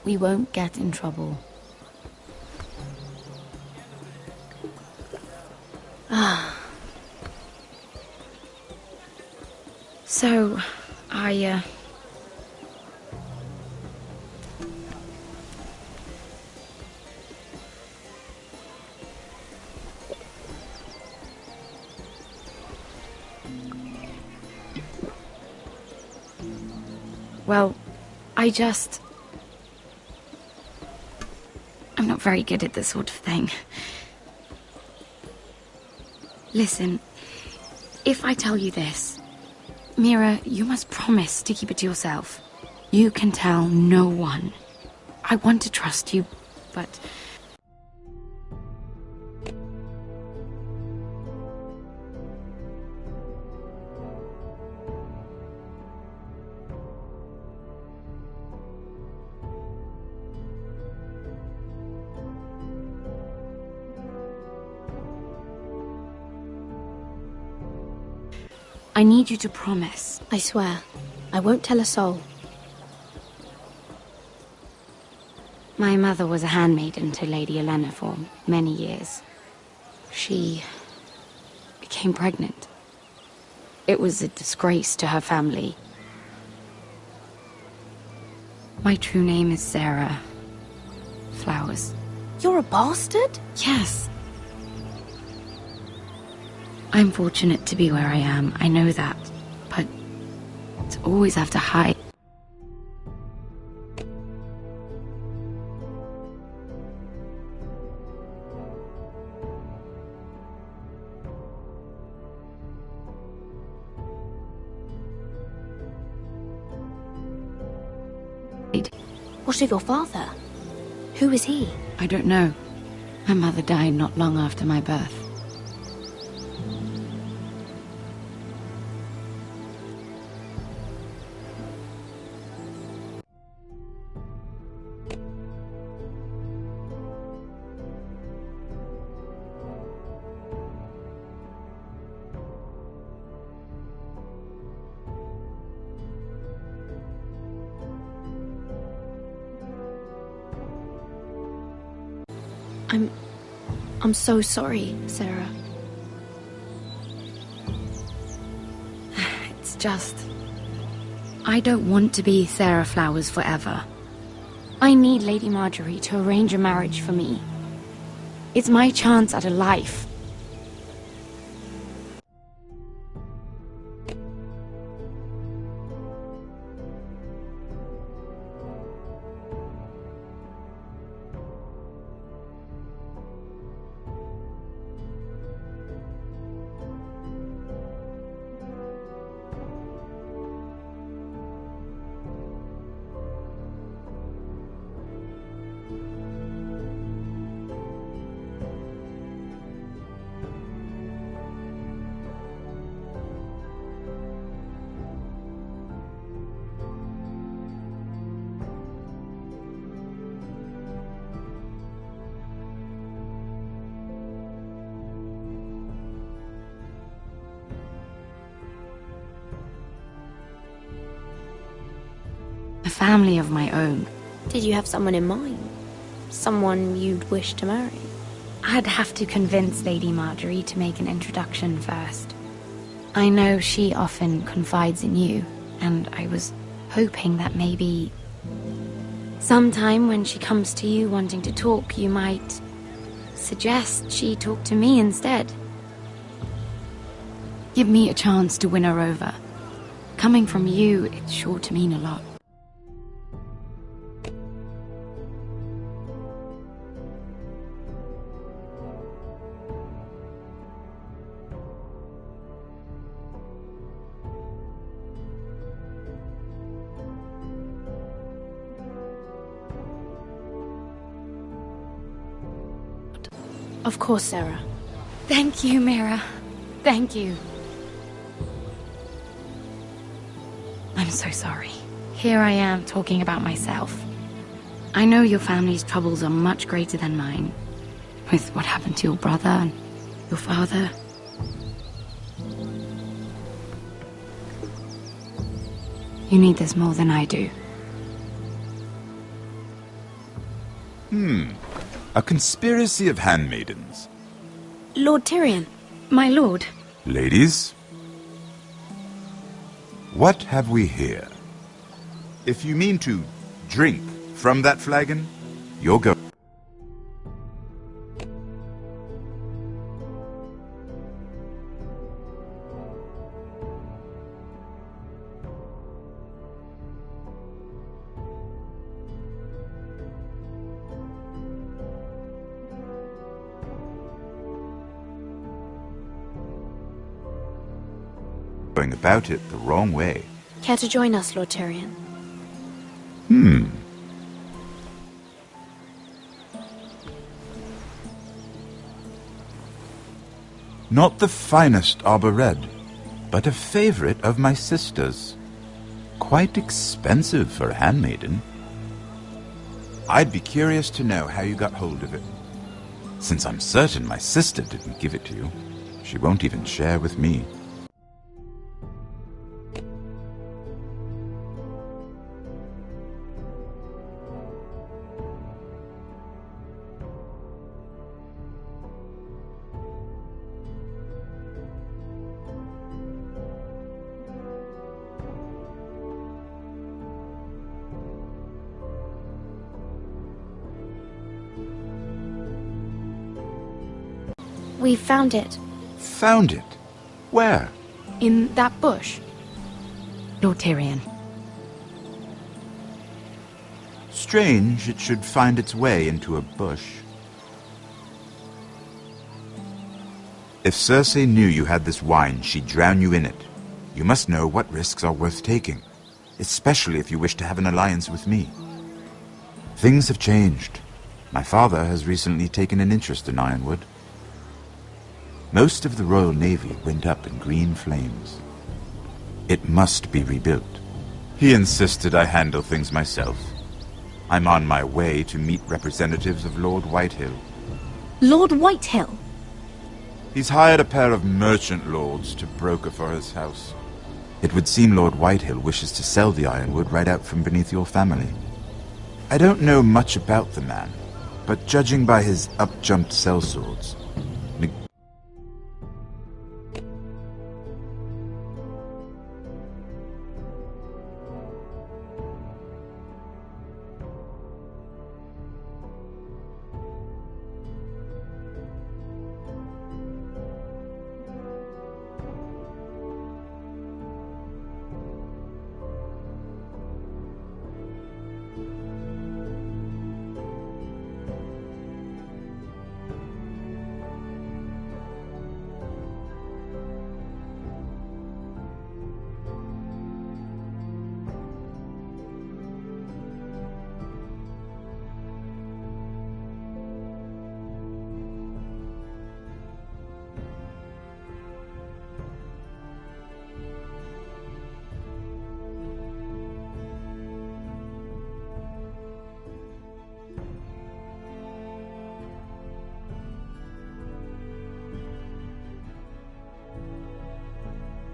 We won't get in trouble. So, well, I'm not very good at this sort of thing. Listen, if I tell you this, Mira, you must promise to keep it to yourself. You can tell no one. I want to trust you, but... I need you to promise. I swear, I won't tell a soul. My mother was a handmaiden to Lady Olenna for many years. She became pregnant. It was a disgrace to her family. My true name is Sarah Flowers. You're a bastard? Yes. I'm fortunate to be where I am, I know that. But to always have to hide. What of your father? Who is he? I don't know. My mother died not long after my birth. I'm so sorry, Sarah. It's just... I don't want to be Sarah Flowers forever. I need Lady Marjorie to arrange a marriage for me. It's my chance at a life. A family of my own. Did you have someone in mind? Someone you'd wish to marry? I'd have to convince Lady Marjorie to make an introduction first. I know she often confides in you, and I was hoping that maybe... sometime when she comes to you wanting to talk, you might suggest she talk to me instead. Give me a chance to win her over. Coming from you, it's sure to mean a lot. Of course, Sarah. Thank you, Mira. Thank you. I'm so sorry. Here I am talking about myself. I know your family's troubles are much greater than mine. With what happened to your brother and your father. You need this more than I do. A conspiracy of handmaidens. Lord Tyrion. My lord. Ladies, what have we here? If you mean to drink from that flagon, you'll go. Going about it the wrong way. Care to join us, Lord Tyrion? Not the finest arbor red, but a favorite of my sister's. Quite expensive for a handmaiden. I'd be curious to know how you got hold of it. Since I'm certain my sister didn't give it to you, she won't even share with me. We found it. Found it? Where? In that bush. Lord Tyrion. Strange it should find its way into a bush. If Cersei knew you had this wine, she'd drown you in it. You must know what risks are worth taking, especially if you wish to have an alliance with me. Things have changed. My father has recently taken an interest in Ironwood. Most of the Royal Navy went up in green flames. It must be rebuilt. He insisted I handle things myself. I'm on my way to meet representatives of Lord Whitehill. Lord Whitehill? He's hired a pair of merchant lords to broker for his house. It would seem Lord Whitehill wishes to sell the Ironwood right out from beneath your family. I don't know much about the man, but judging by his up-jumped sellswords...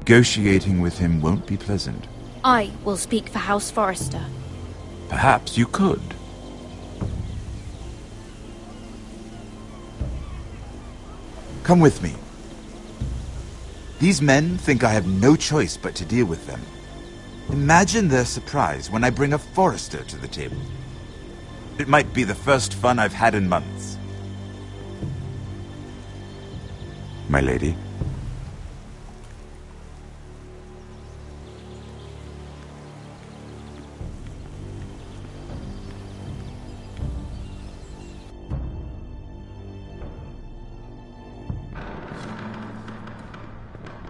Negotiating with him won't be pleasant. I will speak for House Forrester. Perhaps you could. Come with me. These men think I have no choice but to deal with them. Imagine their surprise when I bring a Forrester to the table. It might be the first fun I've had in months. My lady.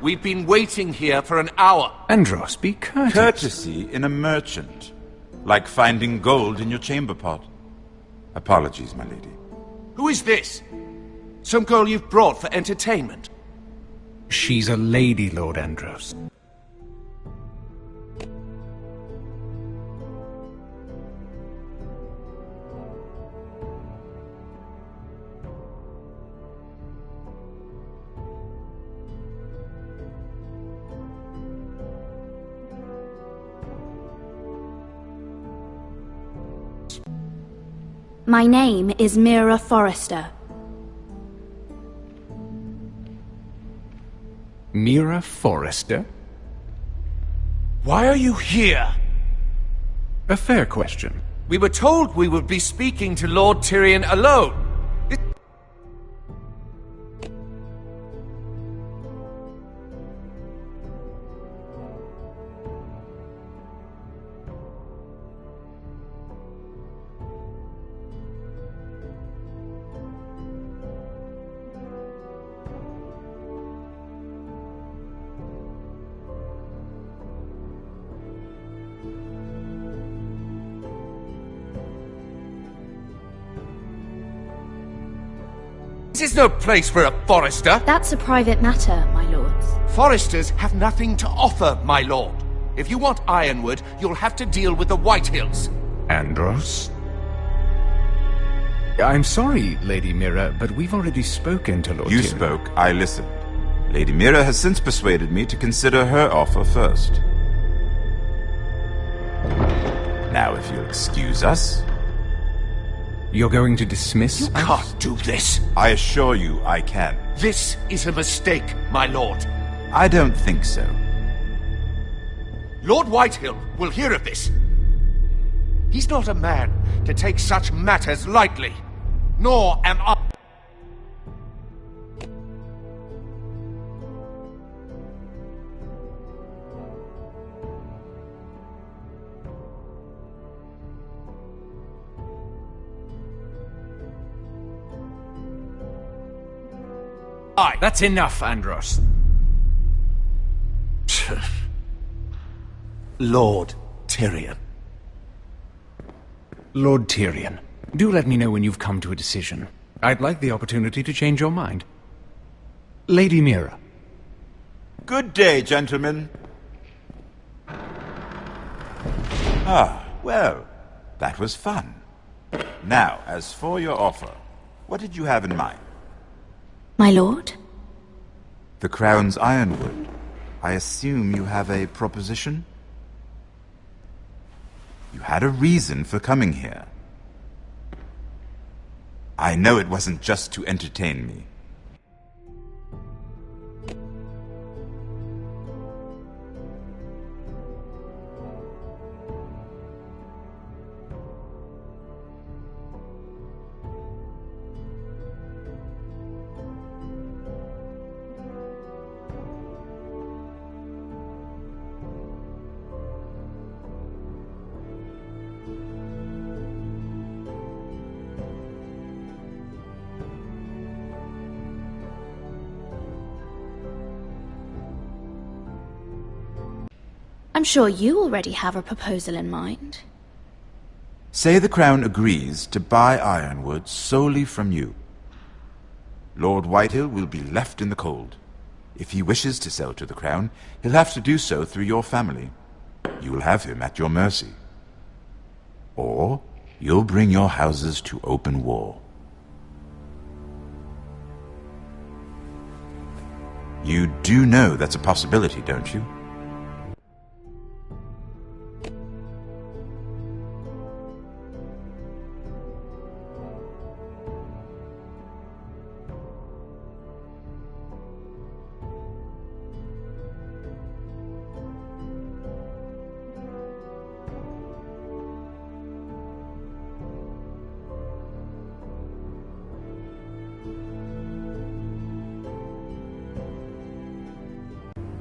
We've been waiting here for an hour. Andros, be courteous. Courtesy in a merchant. Like finding gold in your chamber pot. Apologies, my lady. Who is this? Some girl you've brought for entertainment? She's a lady, Lord Andros. My name is Mira Forrester. Mira Forrester? Why are you here? A fair question. We were told we would be speaking to Lord Tyrion alone. This is no place for a Forrester. That's a private matter, my lords. Forresters have nothing to offer, my lord. If you want Ironwood, you'll have to deal with the Whitehills. Andros? I'm sorry, Lady Mira, but we've already spoken to Lord You Tyrion. spoke, I listened. Lady Mira has since persuaded me to consider her offer first. Now, if you'll excuse us... You're going to dismiss You can't do this. I assure you I can. This is a mistake, my lord. I don't think so. Lord Whitehill will hear of this. He's not a man to take such matters lightly. Nor am I. That's enough, Andros. Lord Tyrion. Lord Tyrion, do let me know when you've come to a decision. I'd like the opportunity to change your mind. Lady Mira. Good day, gentlemen. Ah, well, that was fun. Now, as for your offer, what did you have in mind? My lord? The Crown's Ironwood. I assume you have a proposition? You had a reason for coming here. I know it wasn't just to entertain me. I'm sure you already have a proposal in mind. Say the Crown agrees to buy Ironwood solely from you. Lord Whitehill will be left in the cold. If he wishes to sell to the Crown, he'll have to do so through your family. You will have him at your mercy. Or you'll bring your houses to open war. You do know that's a possibility, don't you?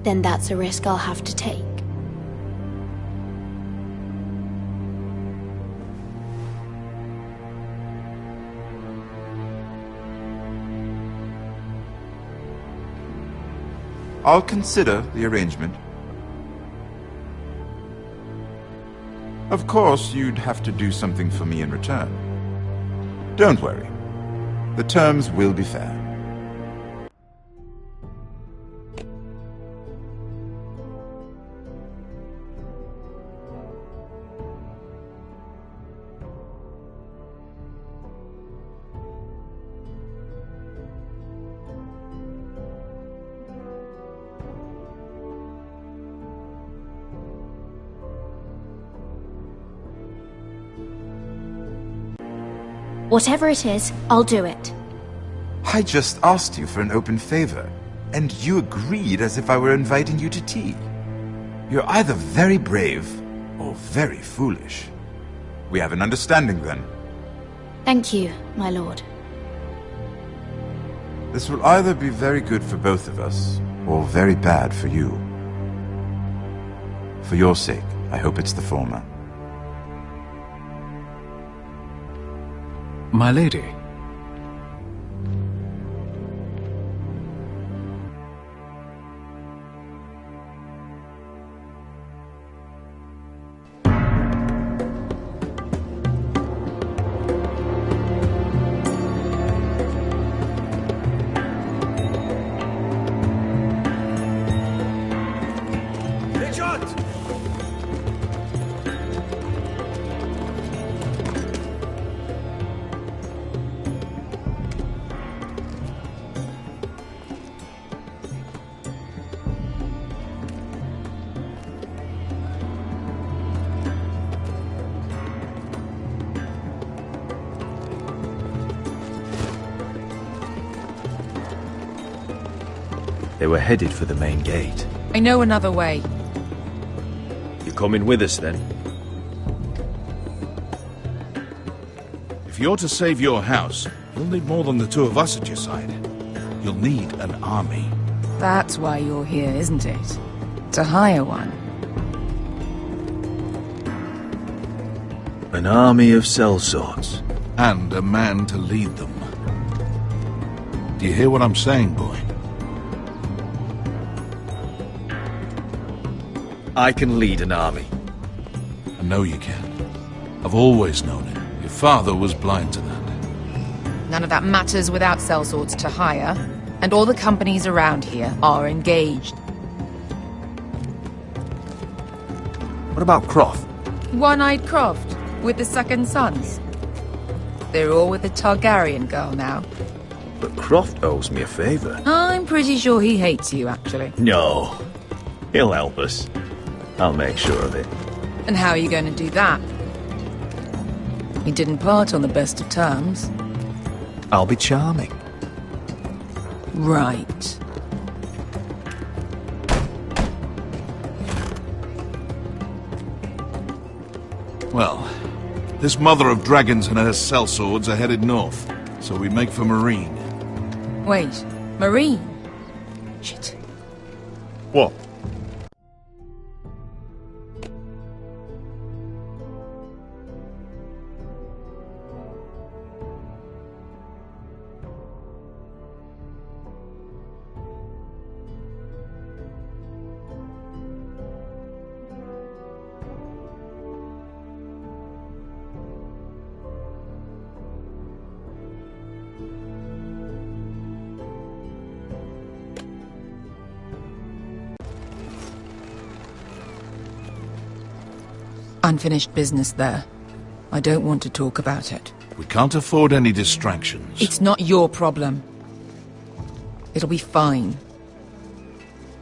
Then that's a risk I'll have to take. I'll consider the arrangement. Of course, you'd have to do something for me in return. Don't worry. The terms will be fair. Whatever it is, I'll do it. I just asked you for an open favor, and you agreed as if I were inviting you to tea. You're either very brave or very foolish. We have an understanding then. Thank you, my lord. This will either be very good for both of us, or very bad for you. For your sake, I hope it's the former. My lady. They were headed for the main gate. I know another way. You coming with us, then? If you're to save your house, you'll need more than the two of us at your side. You'll need an army. That's why you're here, isn't it? To hire one. An army of sellswords. And a man to lead them. Do you hear what I'm saying, boy? I can lead an army. I know you can. I've always known it. Your father was blind to that. None of that matters without sellswords to hire, and all the companies around here are engaged. What about Croft? One-eyed Croft, with the second sons. They're all with the Targaryen girl now. But Croft owes me a favour. I'm pretty sure he hates you, actually. No. He'll help us. I'll make sure of it. And how are you going to do that? He didn't part on the best of terms. I'll be charming. Right. Well, this mother of dragons and her sellswords are headed north, so we make for Marine. Wait, Marine? Shit. What? Unfinished business there. I don't want to talk about it. We can't afford any distractions. It's not your problem. It'll be fine.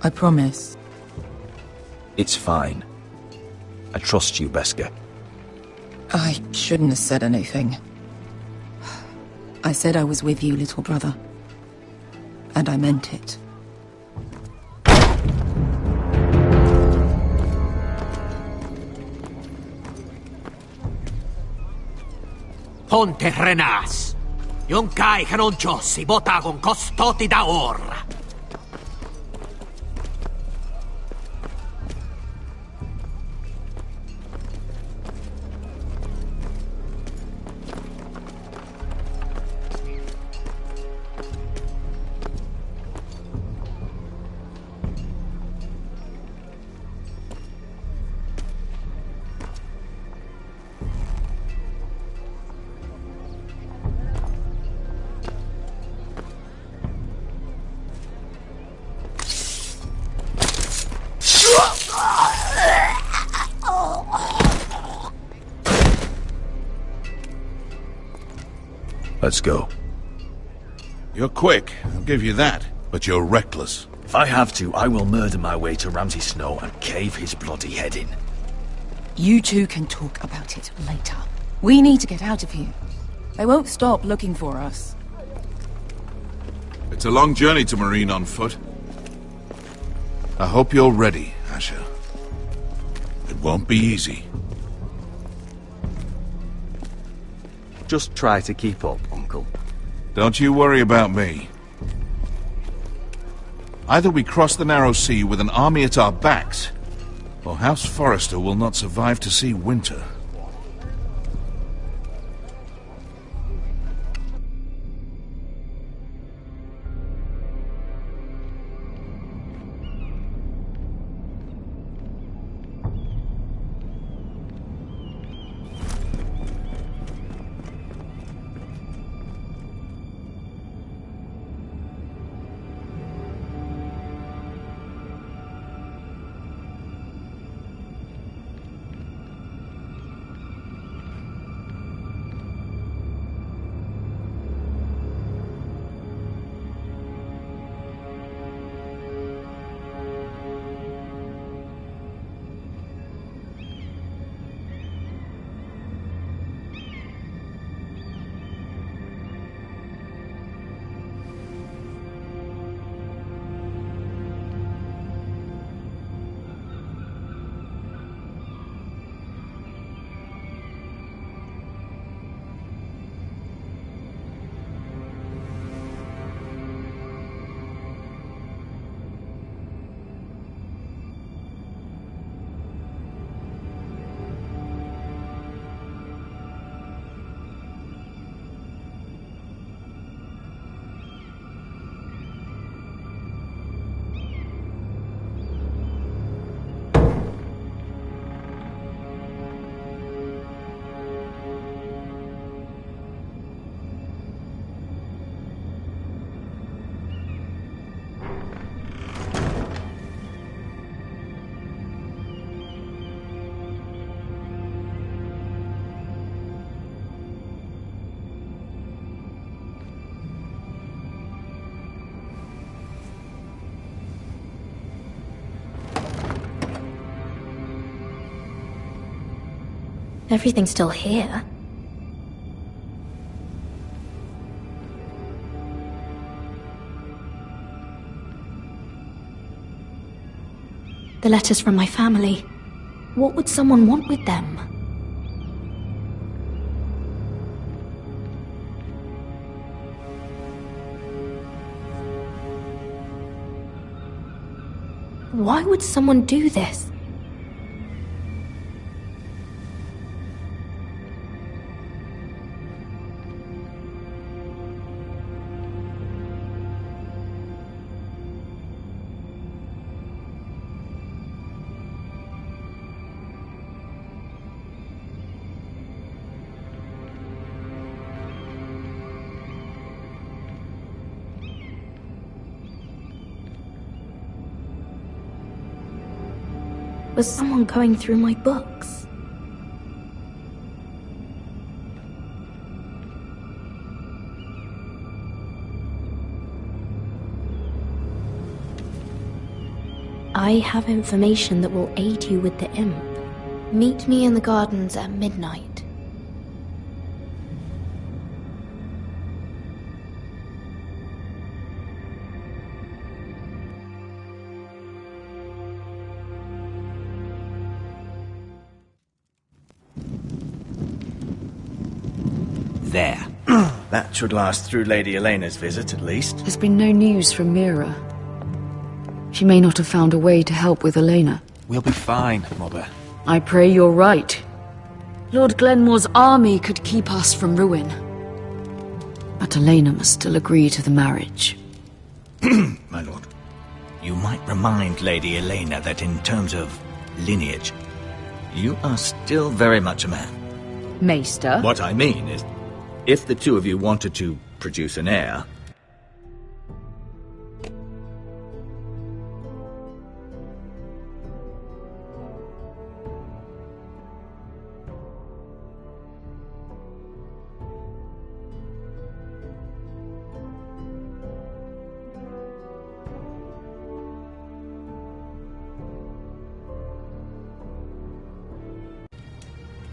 I promise. It's fine. I trust you, Beskha. I shouldn't have said anything. I said I was with you, little brother. And I meant it. Ponte Renas. Yon kai kanon Jossi botagon costoti da orra. Let's go. You're quick, I'll give you that, but you're reckless. If I have to, I will murder my way to Ramsay Snow and cave his bloody head in. You two can talk about it later. We need to get out of here. They won't stop looking for us. It's a long journey to Marine on foot. I hope you're ready, Asher. It won't be easy. Just try to keep up, Uncle. Don't you worry about me. Either we cross the narrow sea with an army at our backs, or House Forrester will not survive to see winter. Everything's still here. The letters from my family. What would someone want with them? Why would someone do this? Was someone going through my books? I have information that will aid you with the imp. Meet me in the gardens at midnight. There. That should last through Lady Elena's visit, at least. There's been no news from Mira. She may not have found a way to help with Elena. We'll be fine, Mother. I pray you're right. Lord Glenmore's army could keep us from ruin. But Elena must still agree to the marriage. My lord, you might remind Lady Elena that in terms of lineage, you are still very much a man. Maester? What I mean is, if the two of you wanted to produce an heir...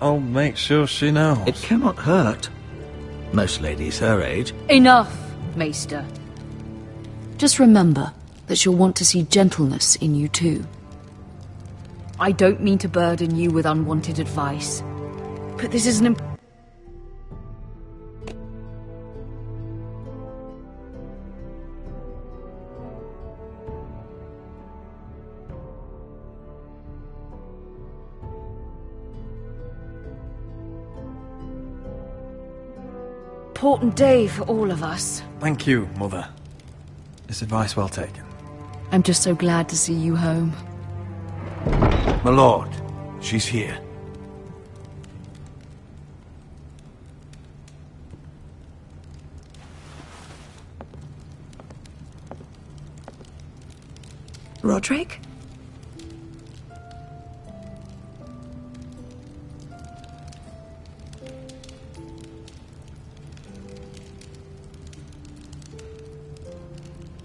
I'll make sure she knows. It cannot hurt. Most ladies her age. Enough, Maester. Just remember that she'll want to see gentleness in you too. I don't mean to burden you with unwanted advice, but this is an important day for all of us. Thank you, Mother. This advice well taken. I'm just so glad to see you home. My lord, she's here. Roderick?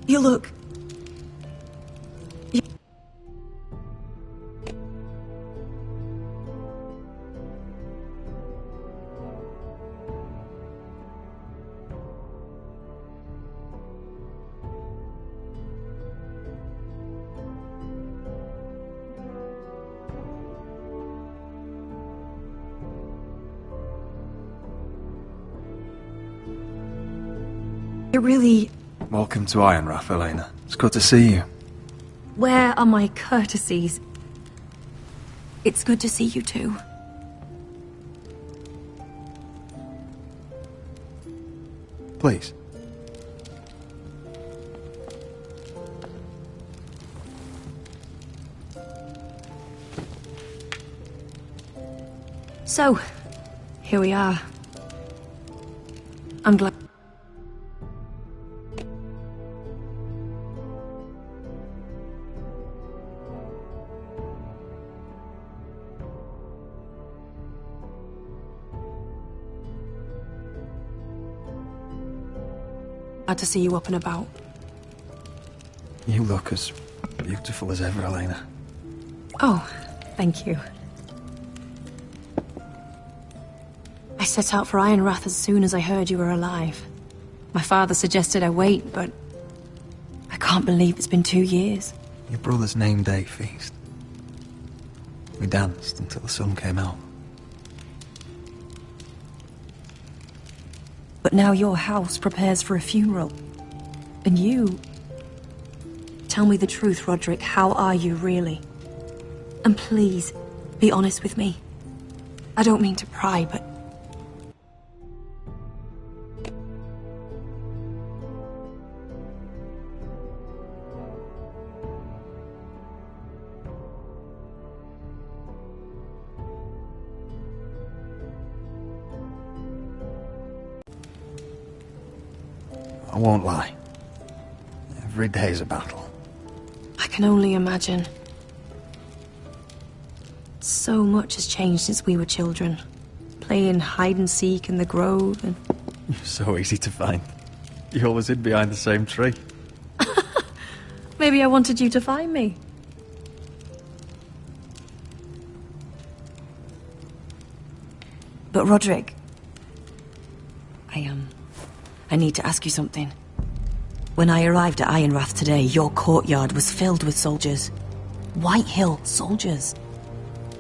You look... You're really... Welcome to Ironrath, Elena. It's good to see you. Where are my courtesies? It's good to see you too. Please. So, here we are. I'm glad... Glad to see you up and about. You look as beautiful as ever, Elena. Oh, thank you. I set out for Ironrath as soon as I heard you were alive. My father suggested I wait, but I can't believe it's been 2 years. Your brother's name day feast. We danced until the sun came out. But now your house prepares for a funeral. And you... Tell me the truth, Roderick. How are you, really? And please, be honest with me. I don't mean to pry, but... I won't lie. Every day's a battle. I can only imagine. So much has changed since we were children. Playing hide and seek in the grove and... You're so easy to find. You always hid behind the same tree. Maybe I wanted you to find me. But Roderick... I need to ask you something. When I arrived at Ironrath today, your courtyard was filled with soldiers. White Hill soldiers.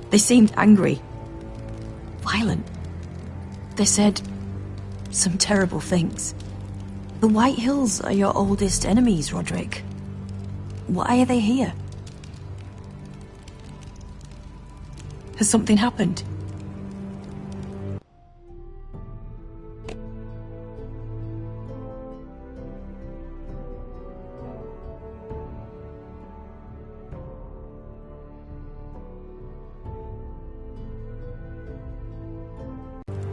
They seemed angry. Violent. They said some terrible things. The White Hills are your oldest enemies, Roderick. Why are they here? Has something happened?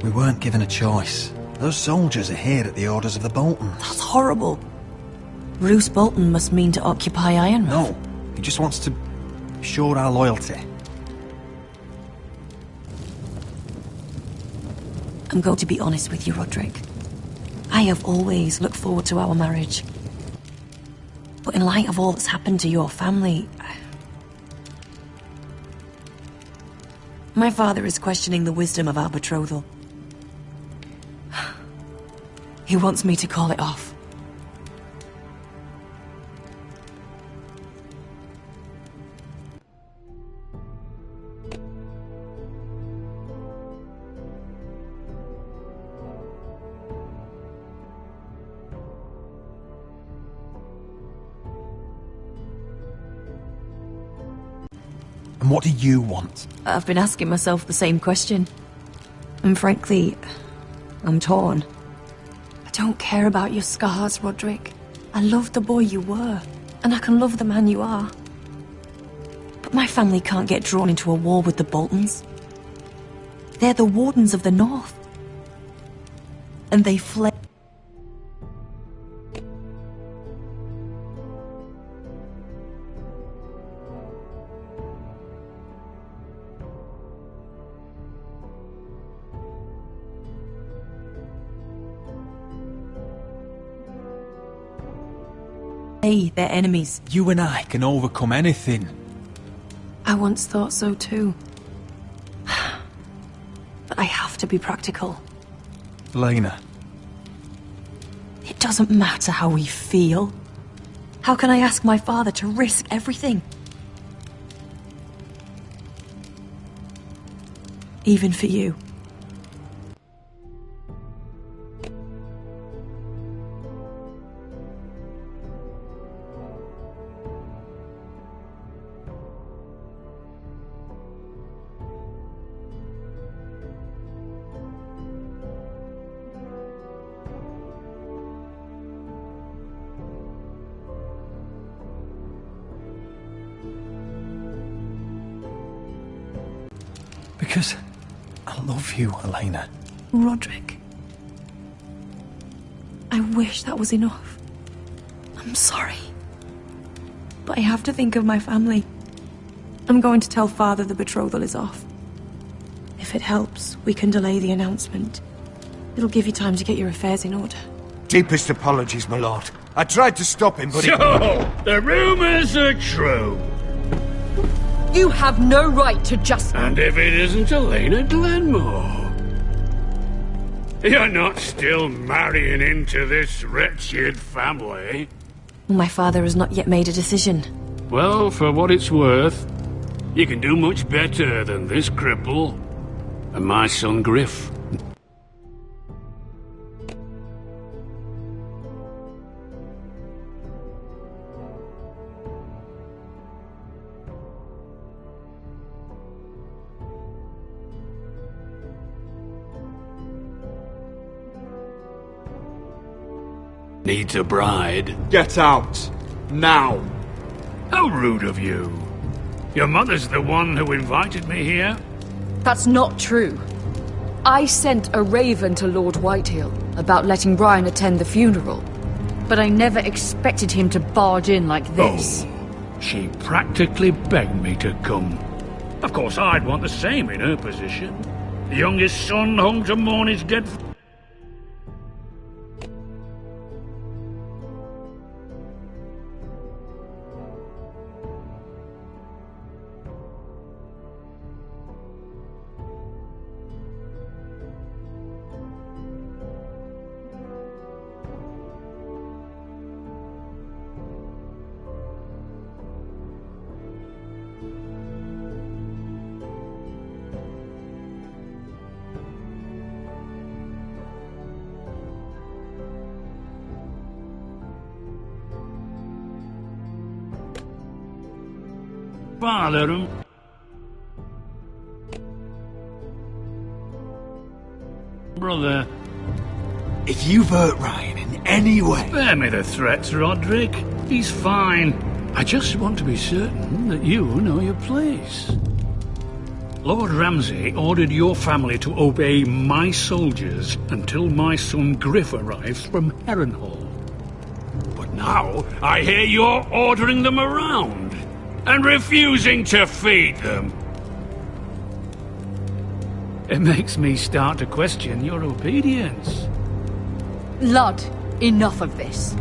We weren't given a choice. Those soldiers are here at the orders of the Boltons. That's horrible. Roose Bolton must mean to occupy Ironrath. No, he just wants to show our loyalty. I'm going to be honest with you, Roderick. I have always looked forward to our marriage. But in light of all that's happened to your family... My father is questioning the wisdom of our betrothal. He wants me to call it off. And what do you want? I've been asking myself the same question. And frankly, I'm torn. I don't care about your scars, Roderick. I love the boy you were, and I can love the man you are. But my family can't get drawn into a war with the Boltons. They're the Wardens of the North. And they fled. They're enemies. You and I can overcome anything. I once thought so too. But I have to be practical. Lena. It doesn't matter how we feel. How can I ask my father to risk everything? Even for you. Because I love you, Elena. Roderick. I wish that was enough. I'm sorry. But I have to think of my family. I'm going to tell Father the betrothal is off. If it helps, we can delay the announcement. It'll give you time to get your affairs in order. Deepest apologies, my lord. I tried to stop him, but So, the rumours are true. You have no right to just... And if it isn't Elena Glenmore? You're not still marrying into this wretched family? My father has not yet made a decision. Well, for what it's worth, You can do much better than this cripple. And my son Griff. Needs a bride. Get out! Now! How rude of you. Your mother's the one who invited me here? That's not true. I sent a raven to Lord Whitehill about letting Ryan attend the funeral. But I never expected him to barge in like this. Oh, she practically begged me to come. Of course, I'd want the same in her position. The youngest son home to mourn his dead... Father him. Brother. If you've hurt Ryan in any way... Spare me the threats, Roderick. He's fine. I just want to be certain that you know your place. Lord Ramsay ordered your family to obey my soldiers until my son Griff arrives from Harrenhal. But now I hear you're ordering them around and refusing to feed them. It makes me start to question your obedience. Lud, enough of this.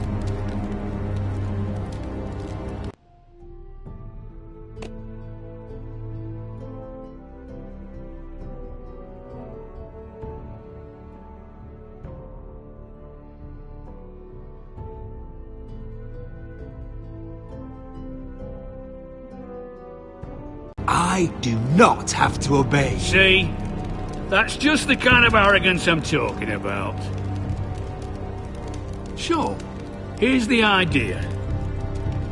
I do not have to obey. See? That's just the kind of arrogance I'm talking about. So, here's the idea.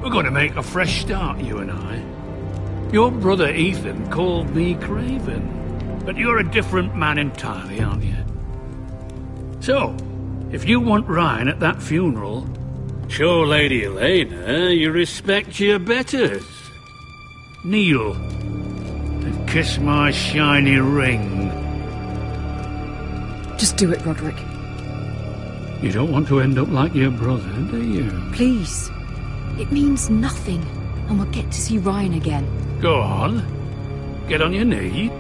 We're going to make a fresh start, you and I. Your brother Ethan called me Craven, but you're a different man entirely, aren't you? So, if you want Ryan at that funeral, show Lady Elena you respect your betters. Kneel and kiss my shiny ring. Just do it, Roderick. You don't want to end up like your brother, do you? Please. It means nothing, and we'll get to see Ryan again. Go on. Get on your knee.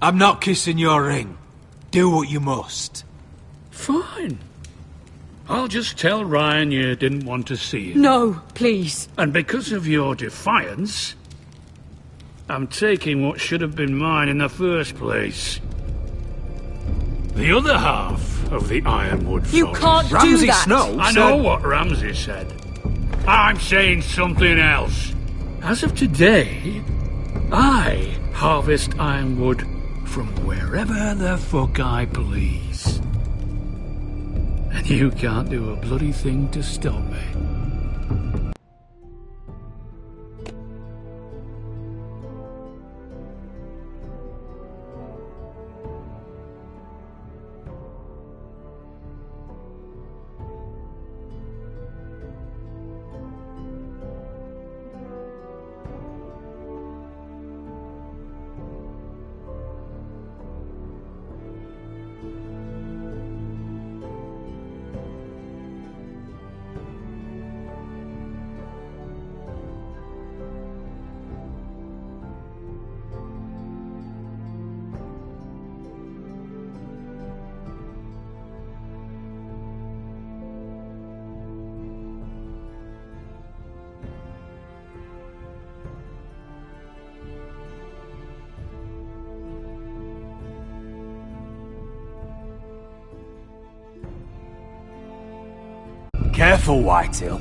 I'm not kissing your ring. Do what you must. Fine. I'll just tell Ryan you didn't want to see him. No, please. And because of your defiance, I'm taking what should have been mine in the first place. The other half of the Ironwood You Forest. can't do that. Snow I know what Ramsay said. I'm saying something else. As of today, I harvest ironwood from wherever the fuck I please. And you can't do a bloody thing to stop me. Careful, Whitehill.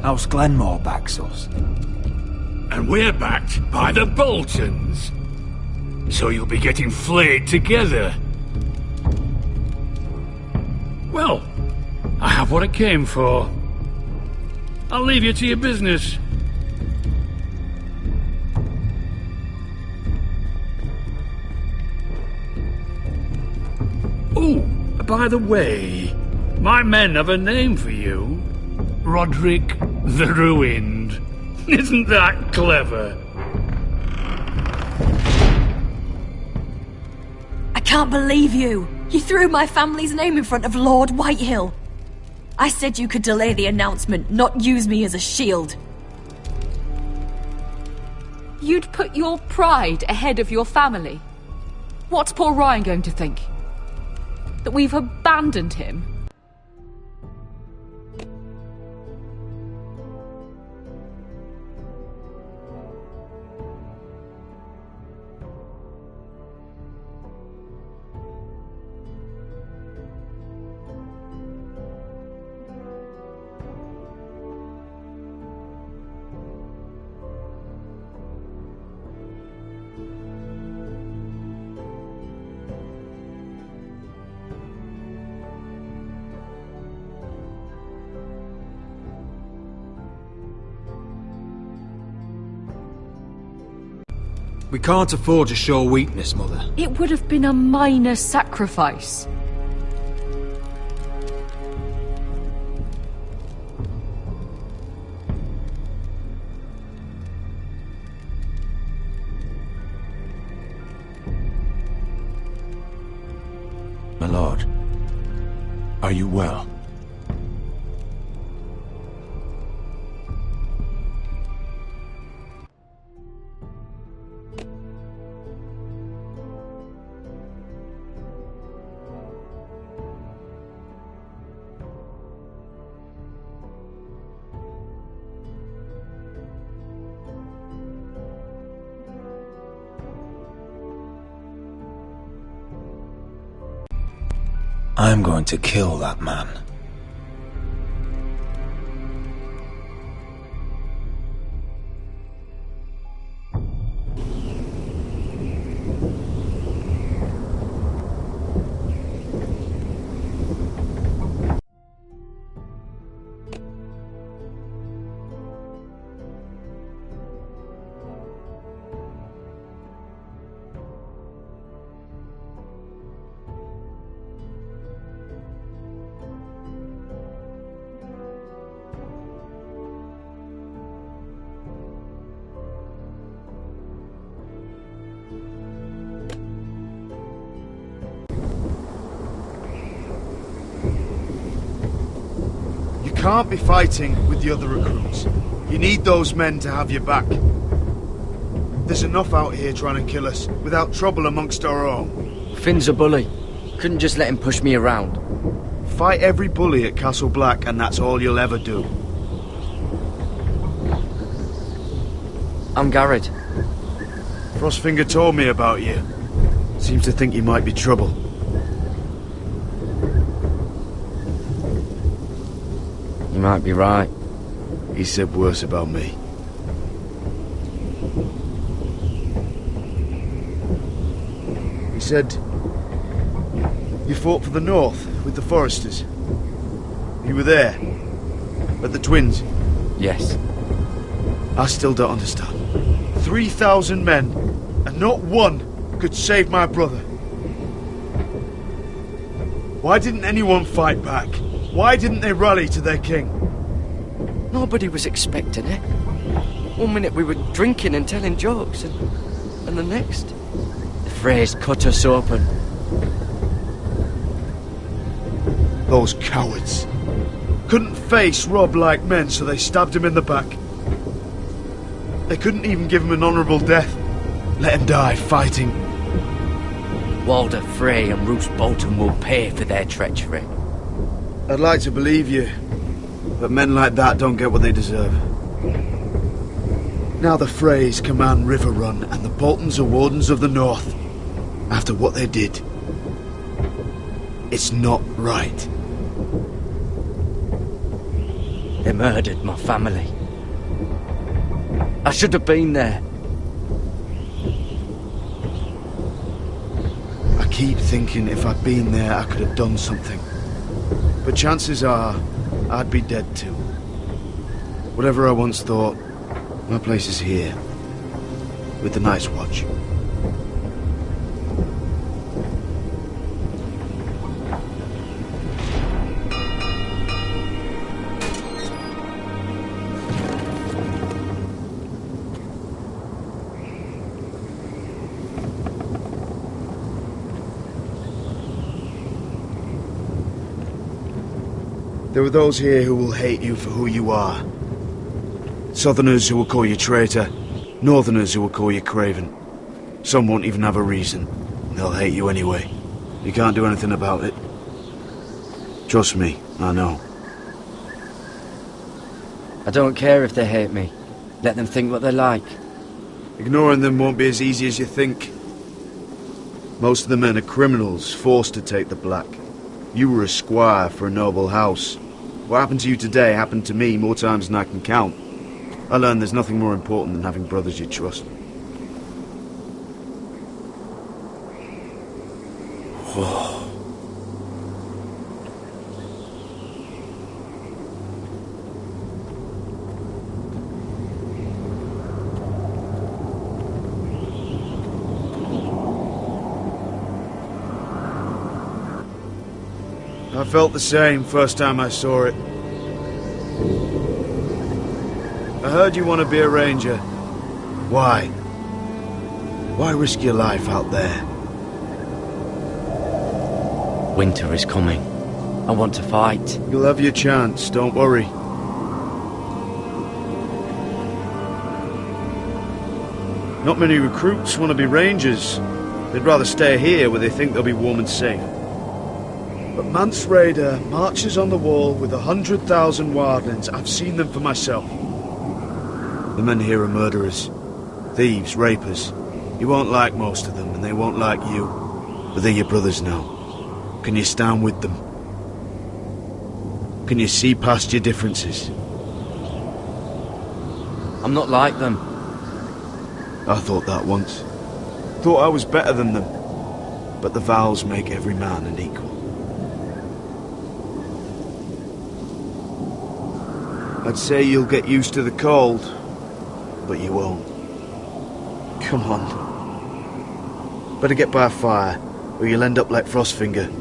House Glenmore backs us. And we're backed by the Boltons. So you'll be getting flayed together. Well, I have what I came for. I'll leave you to your business. Oh, by the way, my men have a name for you. Roderick the Ruined. Isn't that clever? I can't believe you! You threw my family's name in front of Lord Whitehill. I said you could delay the announcement, not use me as a shield. You'd put your pride ahead of your family. What's poor Ryan going to think? That we've abandoned him? We can't afford to show weakness, Mother. It would have been a minor sacrifice. My lord, are you well? I'm going to kill that man. You can't be fighting with the other recruits. You need those men to have your back. There's enough out here trying to kill us, without trouble amongst our own. Finn's a bully. Couldn't just let him push me around. Fight every bully at Castle Black, and that's all you'll ever do. I'm Garrett. Frostfinger told me about you. Seems to think you might be trouble. You might be right. He said worse about me. He said you fought for the North with the Foresters. You were there, at the Twins. Yes. I still don't understand. 3,000 men, and not one could save my brother. Why didn't anyone fight back? Why didn't they rally to their king? Nobody was expecting it. One minute we were drinking and telling jokes, and the next, the Freys cut us open. Those cowards. Couldn't face Rob like men, so they stabbed him in the back. They couldn't even give him an honourable death. Let him die fighting. Walder Frey and Roose Bolton will pay for their treachery. I'd like to believe you, but men like that don't get what they deserve. Now the Freys command River Run, and the Boltons are Wardens of the North. After what they did, it's not right. They murdered my family. I should have been there. I keep thinking if I'd been there, I could have done something. But chances are, I'd be dead too. Whatever I once thought, my place is here. With the Night's Watch. There are those here who will hate you for who you are. Southerners who will call you traitor, Northerners who will call you craven. Some won't even have a reason. They'll hate you anyway. You can't do anything about it. Trust me, I know. I don't care if they hate me. Let them think what they like. Ignoring them won't be as easy as you think. Most of the men are criminals, forced to take the black. You were a squire for a noble house. What happened to you today happened to me more times than I can count. I learned there's nothing more important than having brothers you trust. I felt the same first time I saw it. I heard you want to be a ranger. Why? Why risk your life out there? Winter is coming. I want to fight. You'll have your chance, don't worry. Not many recruits want to be rangers. They'd rather stay here where they think they'll be warm and safe. But Mance Raider marches on the wall with 100,000 wildlings. I've seen them for myself. The men here are murderers, thieves, rapers. You won't like most of them, and they won't like you. But they're your brothers now. Can you stand with them? Can you see past your differences? I'm not like them. I thought that once. Thought I was better than them. But the vows make every man an equal. I'd say you'll get used to the cold, but you won't. Come on. Better get by a fire, or you'll end up like Frostfinger.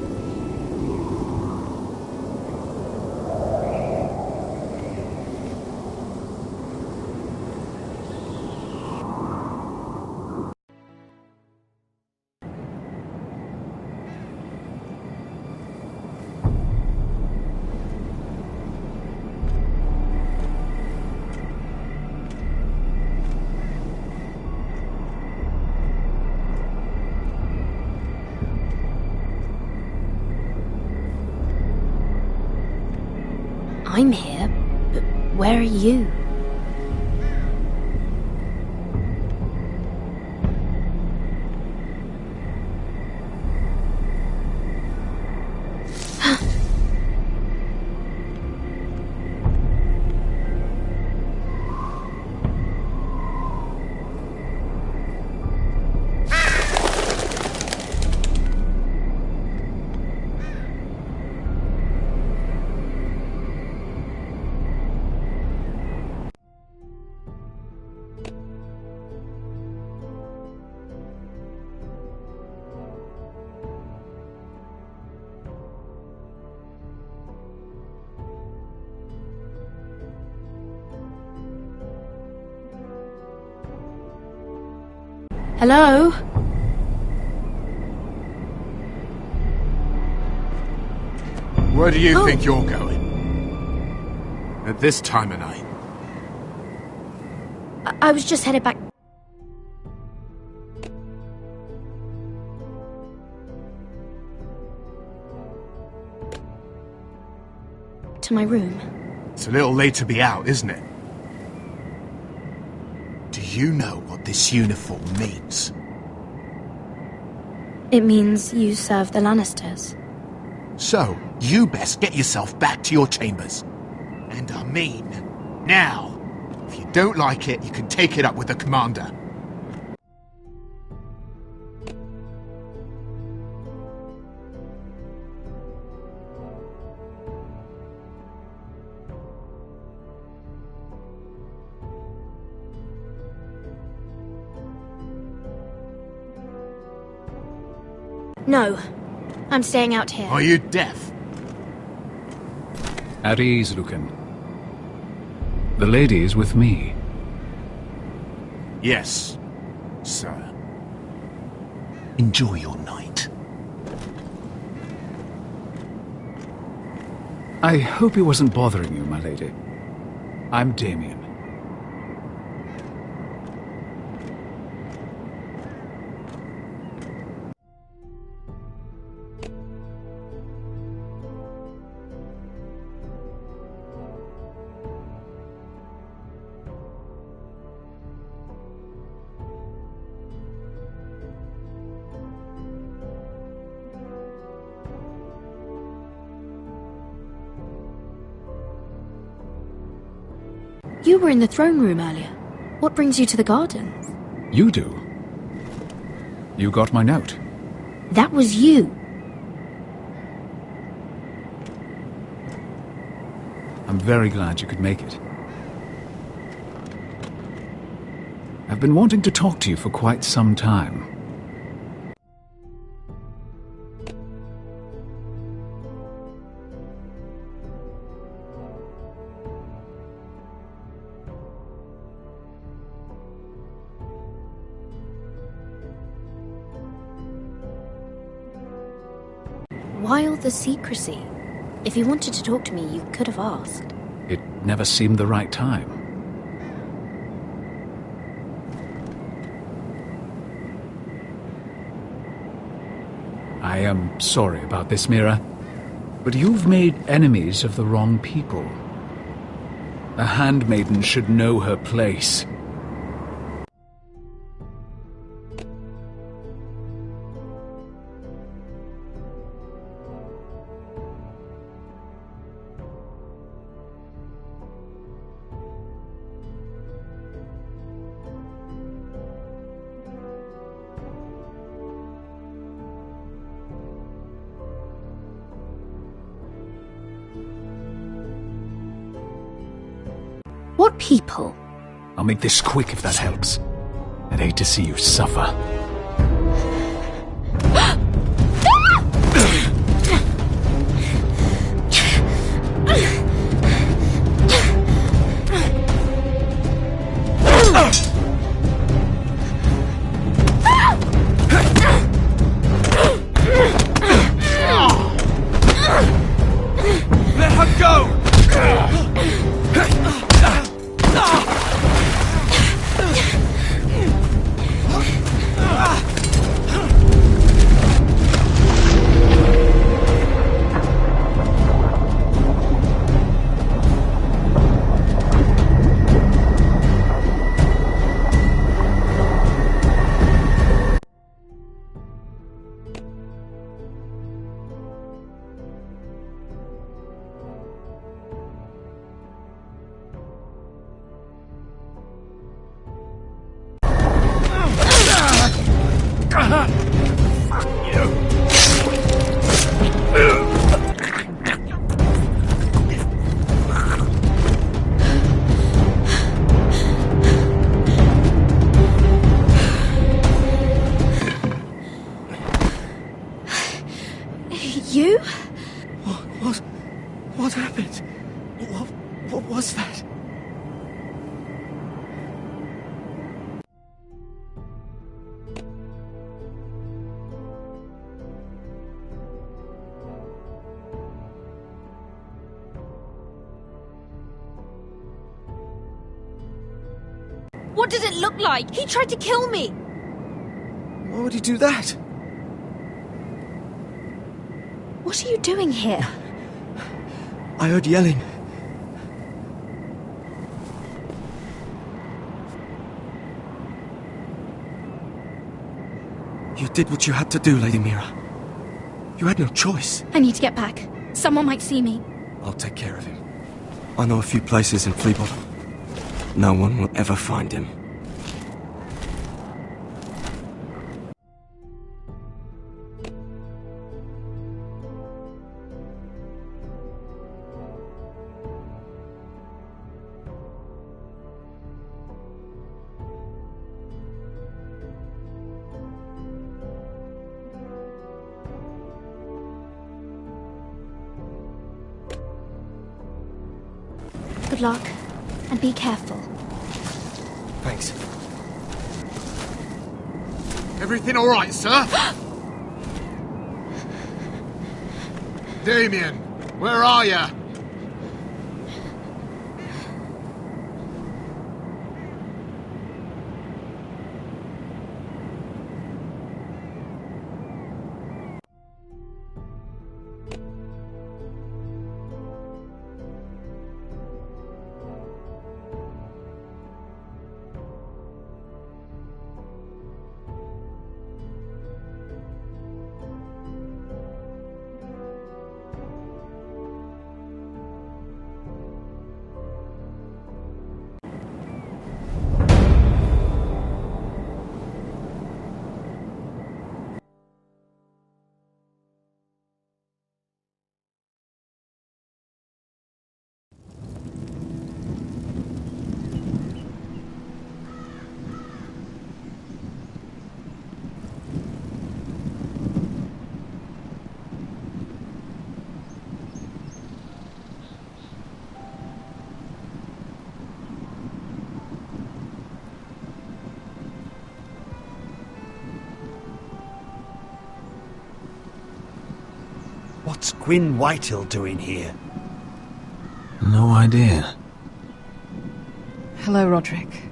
I'm here, but where are you? Hello? Where do you think you're going? At this time of night? I was just headed back. To my room. It's a little late to be out, isn't it? Do you know what this uniform means? It means you serve the Lannisters. So, you best get yourself back to your chambers. And I mean, now. If you don't like it, you can take it up with the commander. No. I'm staying out here. Are you deaf? At ease, Lucan. The lady is with me. Yes, sir. Enjoy your night. I hope he wasn't bothering you, my lady. I'm Damien. You were in the throne room earlier. What brings you to the gardens? You do? You got my note? That was you. I'm very glad you could make it. I've been wanting to talk to you for quite some time. Why all the secrecy? If you wanted to talk to me, you could have asked. It never seemed the right time. I am sorry about this, Mira, but you've made enemies of the wrong people. A handmaiden should know her place. What people? I'll make this quick if that helps. I'd hate to see you suffer. Let her go! You? What happened? What was that? What did it look like? He tried to kill me! Why would he do that? What are you doing here? I heard yelling. You did what you had to do, Lady Mira. You had no choice. I need to get back. Someone might see me. I'll take care of him. I know a few places in Fleabottom. No one will ever find him. Good luck, and be careful. Thanks. Everything all right, sir? Damien, where are you? What's Gwyn Whitehill doing here? No idea. Hello, Roderick.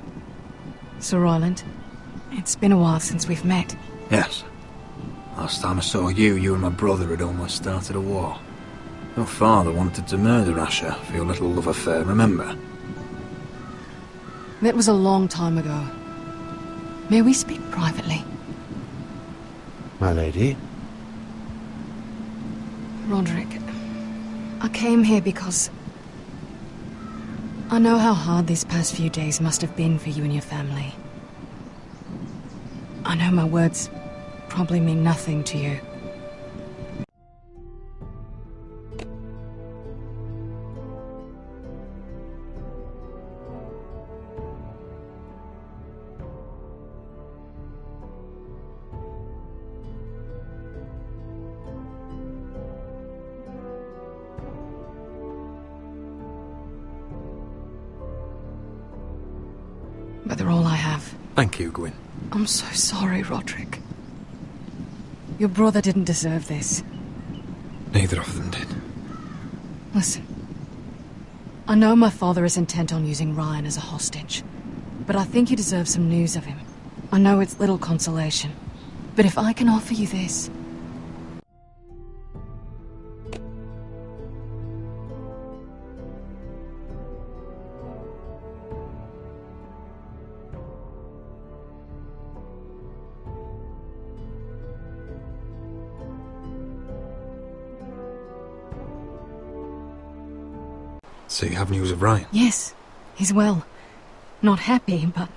Sir Royland. It's been a while since we've met. Yes. Last time I saw you and my brother had almost started a war. Your father wanted to murder Asher for your little love affair, remember? That was a long time ago. May we speak privately? My lady? Roderick, I came here because I know how hard these past few days must have been for you and your family. I know my words probably mean nothing to you. But they're all I have. Thank you, Gwyn. I'm so sorry, Roderick. Your brother didn't deserve this. Neither of them did. Listen. I know my father is intent on using Ryan as a hostage, but I think you deserve some news of him. I know it's little consolation, but if I can offer you this... So you have news of Ryan? Yes, he's well. Not happy, but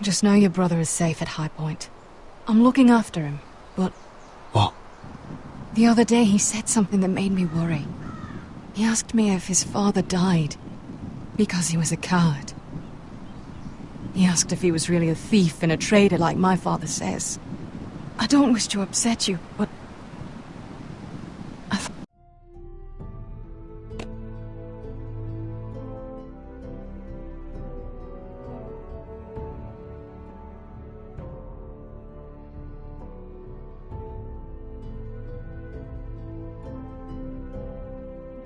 just know your brother is safe at High Point. I'm looking after him, but... What? The other day he said something that made me worry. He asked me if his father died because he was a coward. He asked if he was really a thief and a traitor like my father says. I don't wish to upset you, but...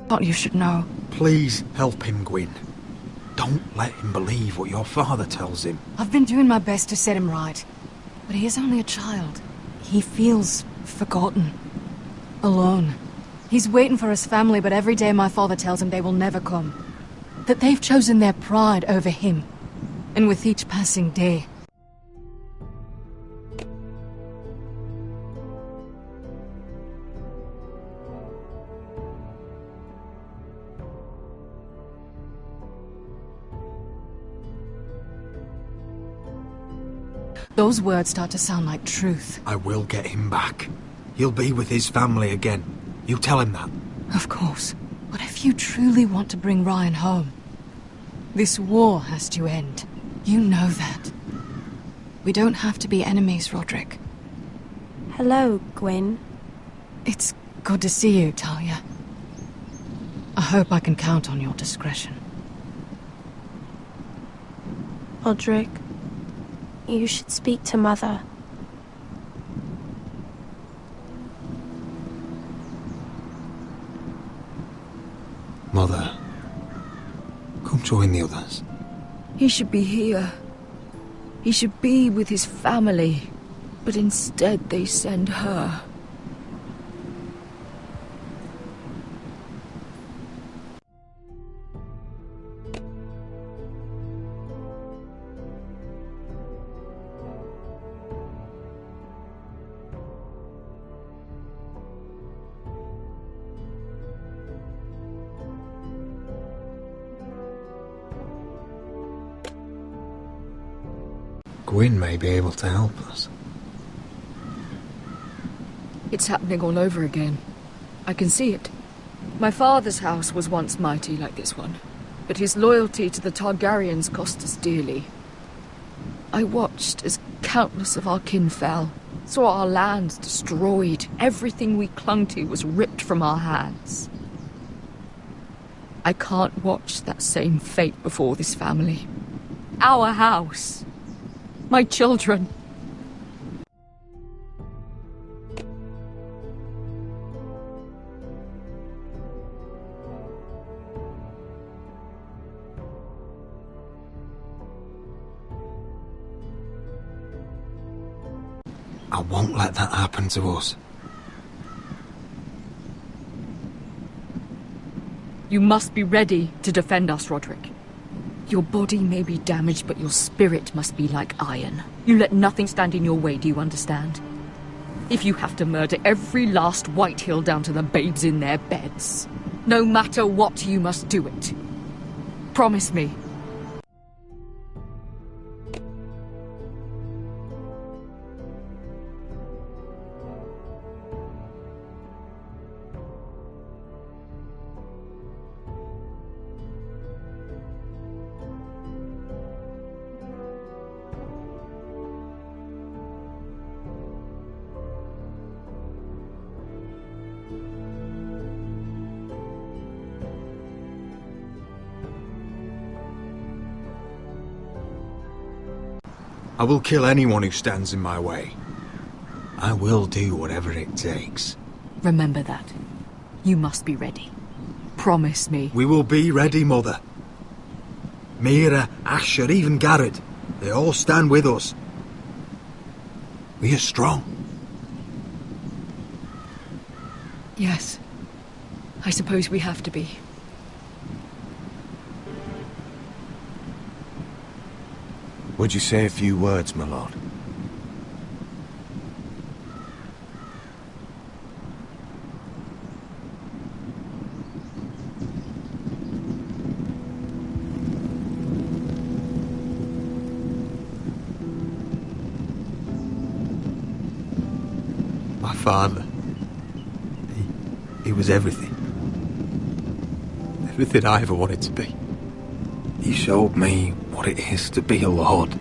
thought you should know. Please help him, Gwyn. Don't let him believe what your father tells him. I've been doing my best to set him right, but he is only a child. He feels forgotten, alone. He's waiting for his family, but every day my father tells him they will never come. That they've chosen their pride over him. And with each passing day, Those words start to sound like truth. I will get him back. He'll be with his family again. You tell him that. Of course. But if you truly want to bring Ryan home, this war has to end. You know that. We don't have to be enemies, Roderick. Hello, Gwyn. It's good to see you, Talia. I hope I can count on your discretion. Roderick, you should speak to Mother. Mother, come join the others. He should be here. He should be with his family. But instead they send her. Gwyn may be able to help us. It's happening all over again. I can see it. My father's house was once mighty like this one, but his loyalty to the Targaryens cost us dearly. I watched as countless of our kin fell, saw our lands destroyed, everything we clung to was ripped from our hands. I can't watch that same fate before this family. Our house. My children. I won't let that happen to us. You must be ready to defend us, Roderick. Your body may be damaged, but your spirit must be like iron. You let nothing stand in your way, do you understand? If you have to murder every last Whitehill down to the babes in their beds, no matter what, you must do it. Promise me. I will kill anyone who stands in my way. I will do whatever it takes. Remember that. You must be ready. Promise me. We will be ready, Mother. Mira, Asher, even Garrett. They all stand with us. We are strong. Yes. I suppose we have to be. Would you say a few words, my lord? My father. He was everything. Everything I ever wanted to be. He showed me what it is to be a lord.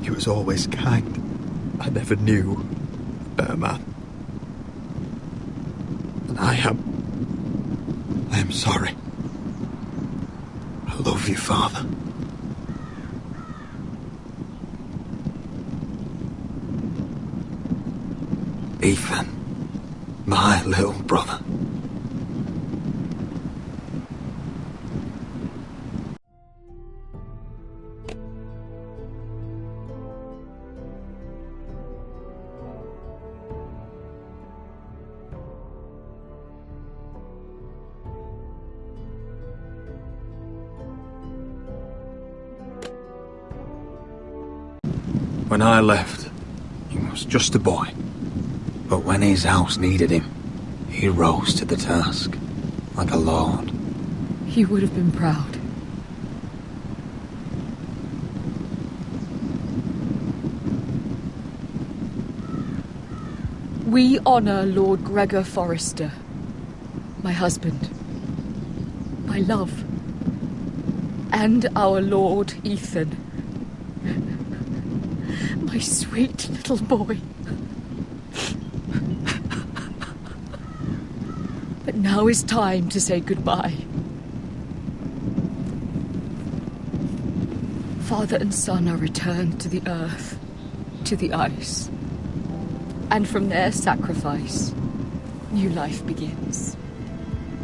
He was always kind. I never knew a better man. And I am sorry. I love you, Father. Ethan, My little brother. When I left, he was just a boy. But when his house needed him, he rose to the task, like a lord. He would have been proud. We honor Lord Gregor Forrester, my husband, my love, and our Lord Ethan, my sweet little boy. But now is time to say goodbye. Father and son are returned to the earth, to the ice. And from their sacrifice, new life begins.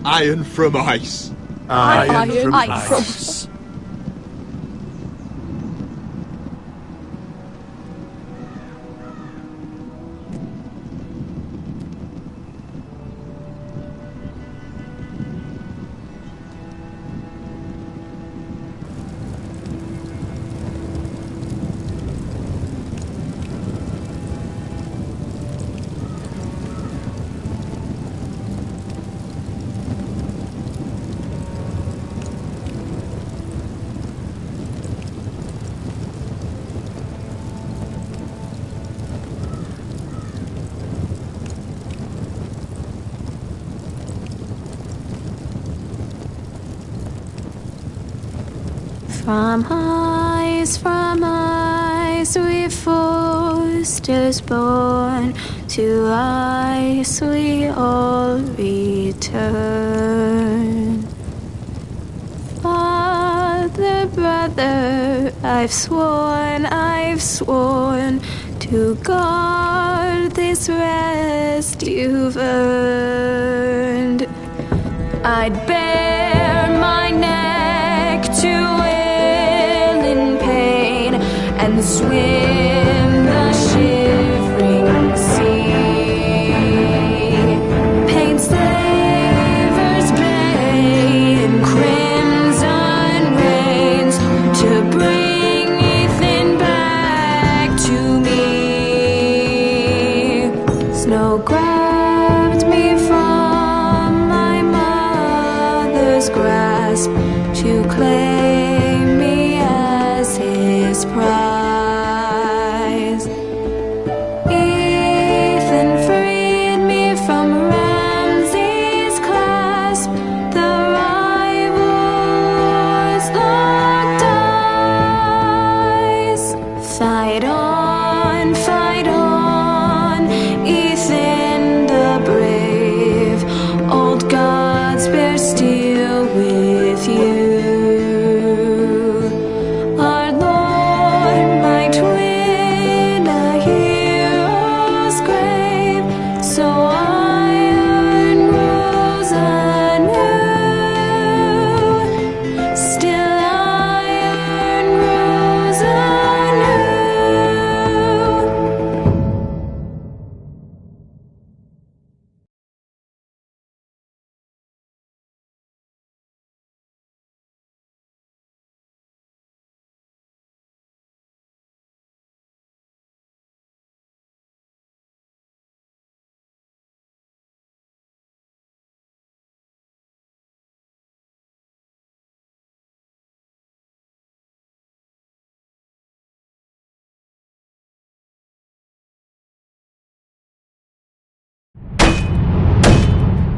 Iron from ice. Iron from ice. ice. From ice we Forsters born, to ice we all return. Father, brother, I've sworn to guard this rest you've earned. I'd bare my neck to and swim the shivering sea. Paint slavers bay in crimson rains to bring Ethan back to me. Snow grabbed me from my mother's grasp to claim me as his prize. Fight on, Ethan the brave. Old gods bear steel with you. Our Lord might win a hero's grave, so iron rose anew. Still iron rose anew.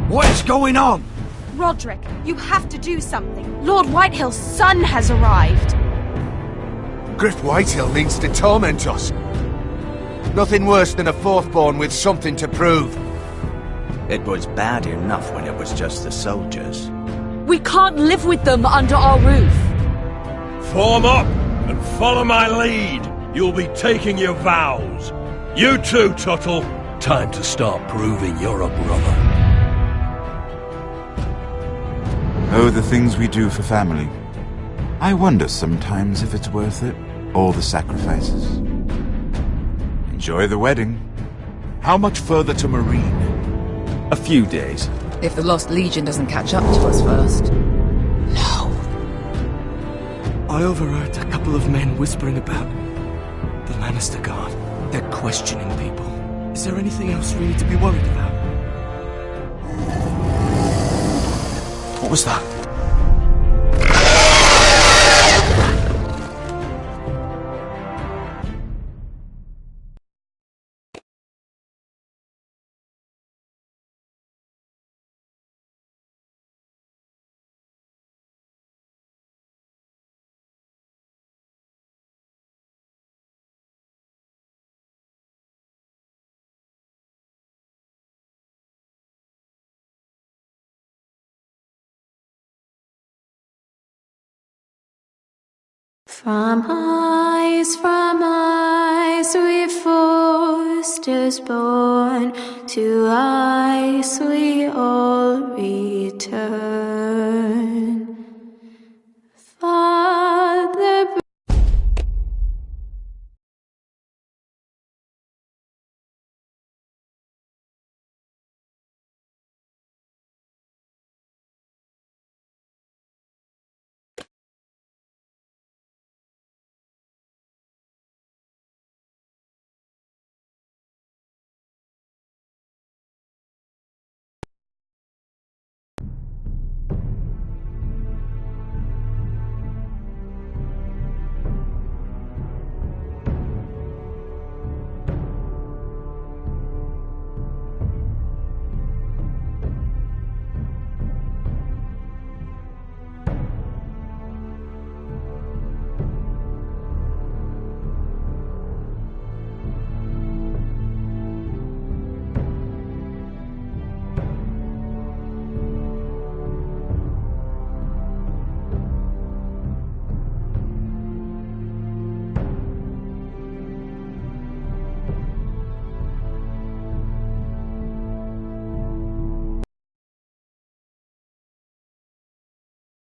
What's going on? Roderick, you have to do something. Lord Whitehill's son has arrived. Griff Whitehill means to torment us. Nothing worse than a fourthborn with something to prove. It was bad enough when it was just the soldiers. We can't live with them under our roof. Form up and follow my lead. You'll be taking your vows. You too, Tuttle. time to start proving you're a brother. Oh, the things we do for family. I wonder sometimes if it's worth it, all the sacrifices. Enjoy the wedding. How much further to Marine? A few days. If the Lost Legion doesn't catch up to us first. I overheard a couple of men whispering about the Lannister Guard. They're questioning people. Is there anything else we need to be worried about? What was that? From ice we forced us born, to ice we all return.